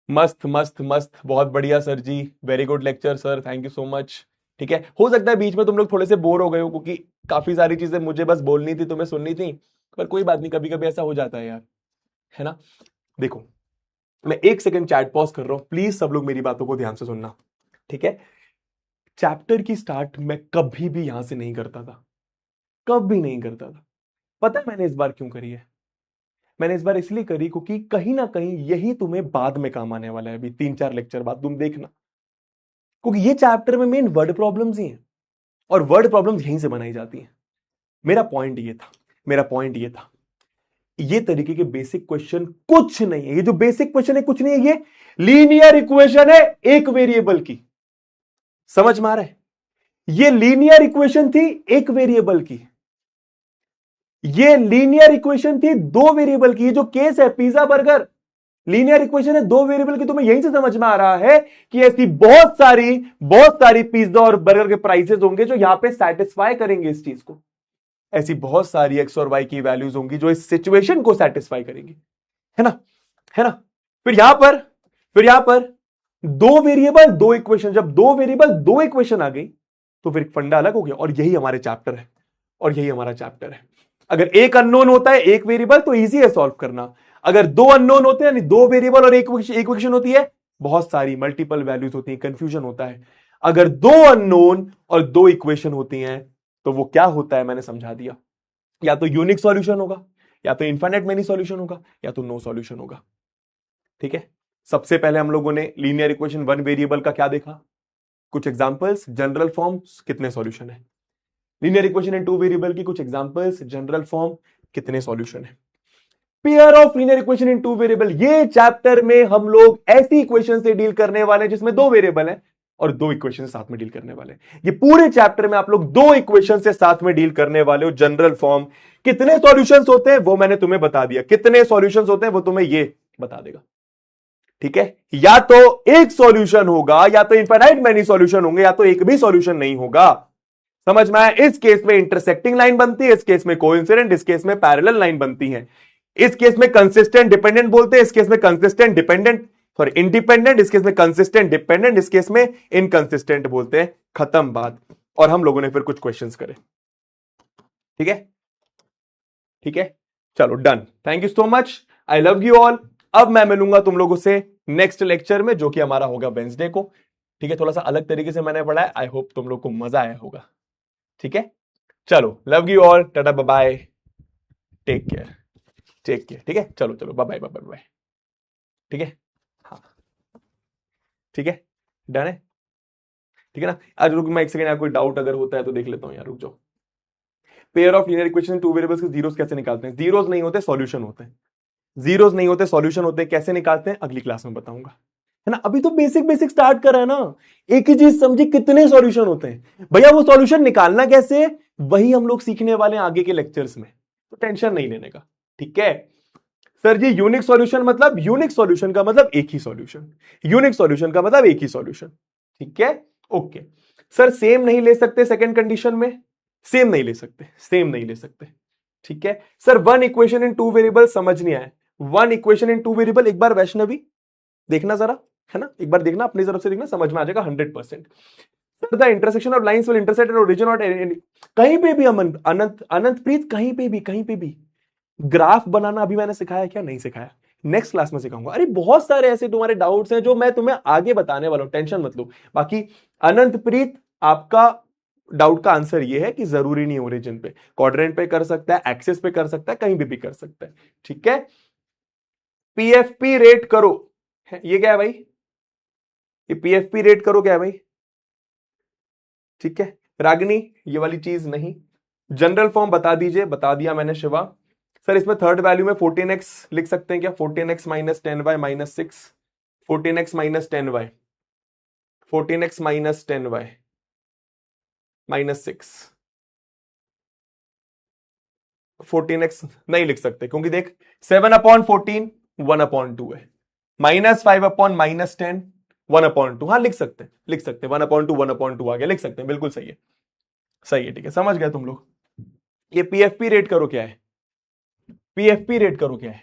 मस्त मस्त मस्त, बहुत बढ़िया sir ji, very good lecture sir, thank you so much. ठीक है, हो सकता है बीच में तुम लोग थोड़े से बोर हो गए हो क्योंकि काफी सारी चीजें मुझे बस बोलनी थी, तुम्हें सुननी थी, पर कोई बात नहीं, कभी कभी ऐसा हो जाता है यार, है ना। देखो मैं एक सेकंड चैट पॉज कर रहा हूं, प्लीज सब लोग मेरी बातों को ध्यान से सुनना। ठीक है, चैप्टर की स्टार्ट मैं कभी भी यहां से नहीं करता था, कभी नहीं करता था। पता है मैंने इस बार क्यों करी है? मैंने इस बार इसलिए करी क्योंकि कहीं ना कहीं यही तुम्हें बाद में काम आने वाला है, अभी 3-4 लेक्चर बाद तुम देखना, क्योंकि ये चैप्टर में मेन वर्ड प्रॉब्लम्स ही हैं और वर्ड प्रॉब्लम्स यहीं से बनाई जाती हैं। मेरा पॉइंट ये था, मेरा पॉइंट ये था, ये तरीके के बेसिक क्वेश्चन कुछ नहीं है, ये जो बेसिक क्वेश्चन है कुछ नहीं है, ये लीनियर इक्वेशन है एक वेरिएबल की। समझ में आ रहा है? ये लीनियर इक्वेशन थी एक वेरिएबल की, ये लीनियर इक्वेशन थी दो वेरिएबल की। ये जो केस है पिज्जा बर्गर, लीनियर इक्वेशन है दो वेरिएबल की। तुम्हें यहीं से समझ में आ रहा है कि ऐसी बहुत सारी पिज्जा और बर्गर के प्राइसेस होंगे जो यहां पे सेटिस्फाई करेंगे इस चीज को। ऐसी बहुत सारी एक्स और वाई की वैल्यूज होंगी जो इस सिचुएशन को सेटिस्फाई करेंगी, है ना, है ना। फिर यहां पर दो वेरिएबल दो इक्वेशन, जब दो वेरिएबल दो इक्वेशन आ गई तो फिर फंडा अलग हो गया, और यही हमारे चैप्टर है, और यही हमारा चैप्टर है। अगर एक अननोन होता है एक वेरिएबल तो इजी है सॉल्व करना, अगर दो अननोन होते हैं, दो वेरिएबल और एक इक्वेशन होती है, बहुत सारी मल्टीपल वैल्यूज होती है, कंफ्यूजन होता है। अगर दो अननोन और दो इक्वेशन होती हैं तो वो क्या होता है मैंने समझा दिया, या तो यूनिक सॉल्यूशन होगा, या तो इनफाइनाइट मेनी सॉल्यूशन होगा, या तो नो सॉल्यूशन होगा। ठीक है, सबसे पहले हम लोगों ने लीनियर इक्वेशन वन वेरिएबल का क्या देखा, कुछ एग्जांपल्स, जनरल फॉर्म्स, कितने सॉल्यूशन है। लीनियर इक्वेशन इन टू वेरिएबल की कुछ एग्जांपल्स, जनरल फॉर्म, कितने सॉल्यूशन है। Pair of linear equation in two variable, ये चैप्टर में हम लोग ऐसी इक्वेशन से डील करने वाले हैं जिसमें दो वेरिएबल है और दो इक्वेशन साथ में डील करने वाले हैं। ये पूरे चैप्टर में आप लोग दो इक्वेशन से साथ में डील करने वाले हो। जनरल फॉर्म, कितने सॉल्यूशंस होते हैं वो मैंने तुम्हें बता दिया, कितने सॉल्यूशंस होते हैं वो तुम्हें ये बता देगा। ठीक है, या तो एक सॉल्यूशन होगा, या तो इनफाइनाइट मैनी सॉल्यूशन होंगे, या तो एक भी सॉल्यूशन नहीं होगा। समझ में आया? इस केस में इंटरसेक्टिंग लाइन बनती है, इस केस में कोइंसिडेंट, इस केस में पैरेलल लाइन बनती है। इस केस में कंसिस्टेंट डिपेंडेंट बोलते हैं, इस केस में कंसिस्टेंट डिपेंडेंट, सॉरी इंडिपेंडेंट, इस केस में कंसिस्टेंट डिपेंडेंट, इस केस में इनकंसिस्टेंट बोलते हैं। खत्म बात। और हम लोगों ने फिर कुछ क्वेश्चंस करे। ठीक है, ठीक है, चलो done, thank you so much, I love you all. अब मैं मिलूंगा तुम लोगों से नेक्स्ट लेक्चर में जो कि हमारा होगा वेंसडे को। ठीक है, थोड़ा सा अलग तरीके से मैंने पढ़ा है, आई होप तुम लोग को मजा आया होगा। ठीक है, चलो love you all, tata bye bye, take care, take care. ठीक है, चलो चलो बाय बाय बाय बाय। ठीक है, हाँ ठीक है, डन है। ठीक है ना, आज रुक, मैं एक सेकंड, कोई डाउट अगर होता है तो देख लेता हूं यार, रुक जाओ। Pair of linear equation two variables के जीरोस कैसे निकालते हैं? जीरोस नहीं होते सॉल्यूशन होते हैं, जीरोस नहीं होते सॉल्यूशन होते हैं। कैसे निकालते हैं अगली क्लास में बताऊंगा, है ना। अभी तो बेसिक बेसिक स्टार्ट करा है ना, एक ही चीज समझी, कितने सॉल्यूशन होते हैं भैया, वो सॉल्यूशन निकालना कैसे, वही हम लोग सीखने वाले हैं आगे के लेक्चर्स में, तो टेंशन नहीं लेने का। ठीक है सर जी, यूनिक सॉल्यूशन मतलब, यूनिक सॉल्यूशन का मतलब एक ही सॉल्यूशन, यूनिक सॉल्यूशन का मतलब एक ही सॉल्यूशन। ठीक है, ओके सर, सेम नहीं ले सकते सेकंड कंडीशन में, सेम नहीं ले सकते, सेम नहीं ले सकते। ठीक है sir, one equation in two variable समझ नहीं आया, one equation in two variable एक बार वैष्णवी देखना जरा, है ना, एक बार देखना अपनी तरफ से, देखना समझ में आ जाएगा 100%। Sir the intersection of lines will intersect at origin और कहीं पे भी, अमन अनंत अनंत प्रीत, कहीं पे भी, कहीं पे भी ग्राफ बनाना अभी मैंने सिखाया क्या? नहीं सिखाया, नेक्स्ट क्लास में सिखाऊंगा। अरे बहुत सारे ऐसे तुम्हारे डाउट्स हैं जो मैं तुम्हें आगे बताने वाला हूं, टेंशन मत लो। बाकी अनंत प्रीत, आपका डाउट का आंसर ये है कि जरूरी नहीं ओरिजिन पे, क्वाड्रेंट पे कर सकता है, एक्सिस पे कर सकता है, कहीं भी कर सकता है। ठीक है, पीएफपी रेट करो, ये क्या है भाई, ये पीएफपी रेट करो क्या है भाई? ठीक है, रागिनी ये वाली चीज नहीं। जनरल फॉर्म बता दीजिए, बता दिया मैंने शिवा। सर इसमें थर्ड वैल्यू में 14x लिख सकते हैं क्या? 14x minus 10y minus 6, 14x minus 10y, 14x minus 10y minus 6, 14x नहीं लिख सकते क्योंकि देख 7/14 1/2 है, माइनस 5/-10 1/2। हाँ लिख सकते हैं, लिख सकते हैं 1/2 1/2 आ गया, लिख सकते हैं, बिल्कुल सही है, सही है, ठीक है, समझ गए तुम लोग। ये पीएफपी रेट करो क्या है? पीएफपी रेट करो क्या है?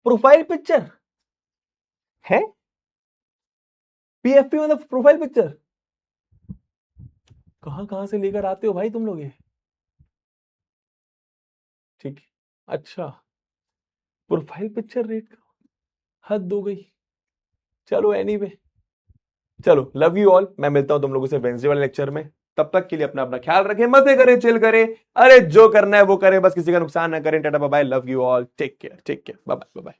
प्रोफाइल पिक्चर है, पीएफपी मतलब प्रोफाइल पिक्चर। कहां कहां से लेकर आते हो भाई तुम लोग ये? ठीक है, अच्छा प्रोफाइल पिक्चर रेट, हद हो गई। चलो एनीवे, चलो लव यू ऑल, मैं मिलता हूं तुम लोगों से वेंसडे वाले लेक्चर में। तब तक के लिए अपना अपना ख्याल रखें, मजे करें, चिल करें, अरे जो करना है वो करें, बस किसी का नुकसान ना करें। Tata bye bye, love you all, take care, bye bye.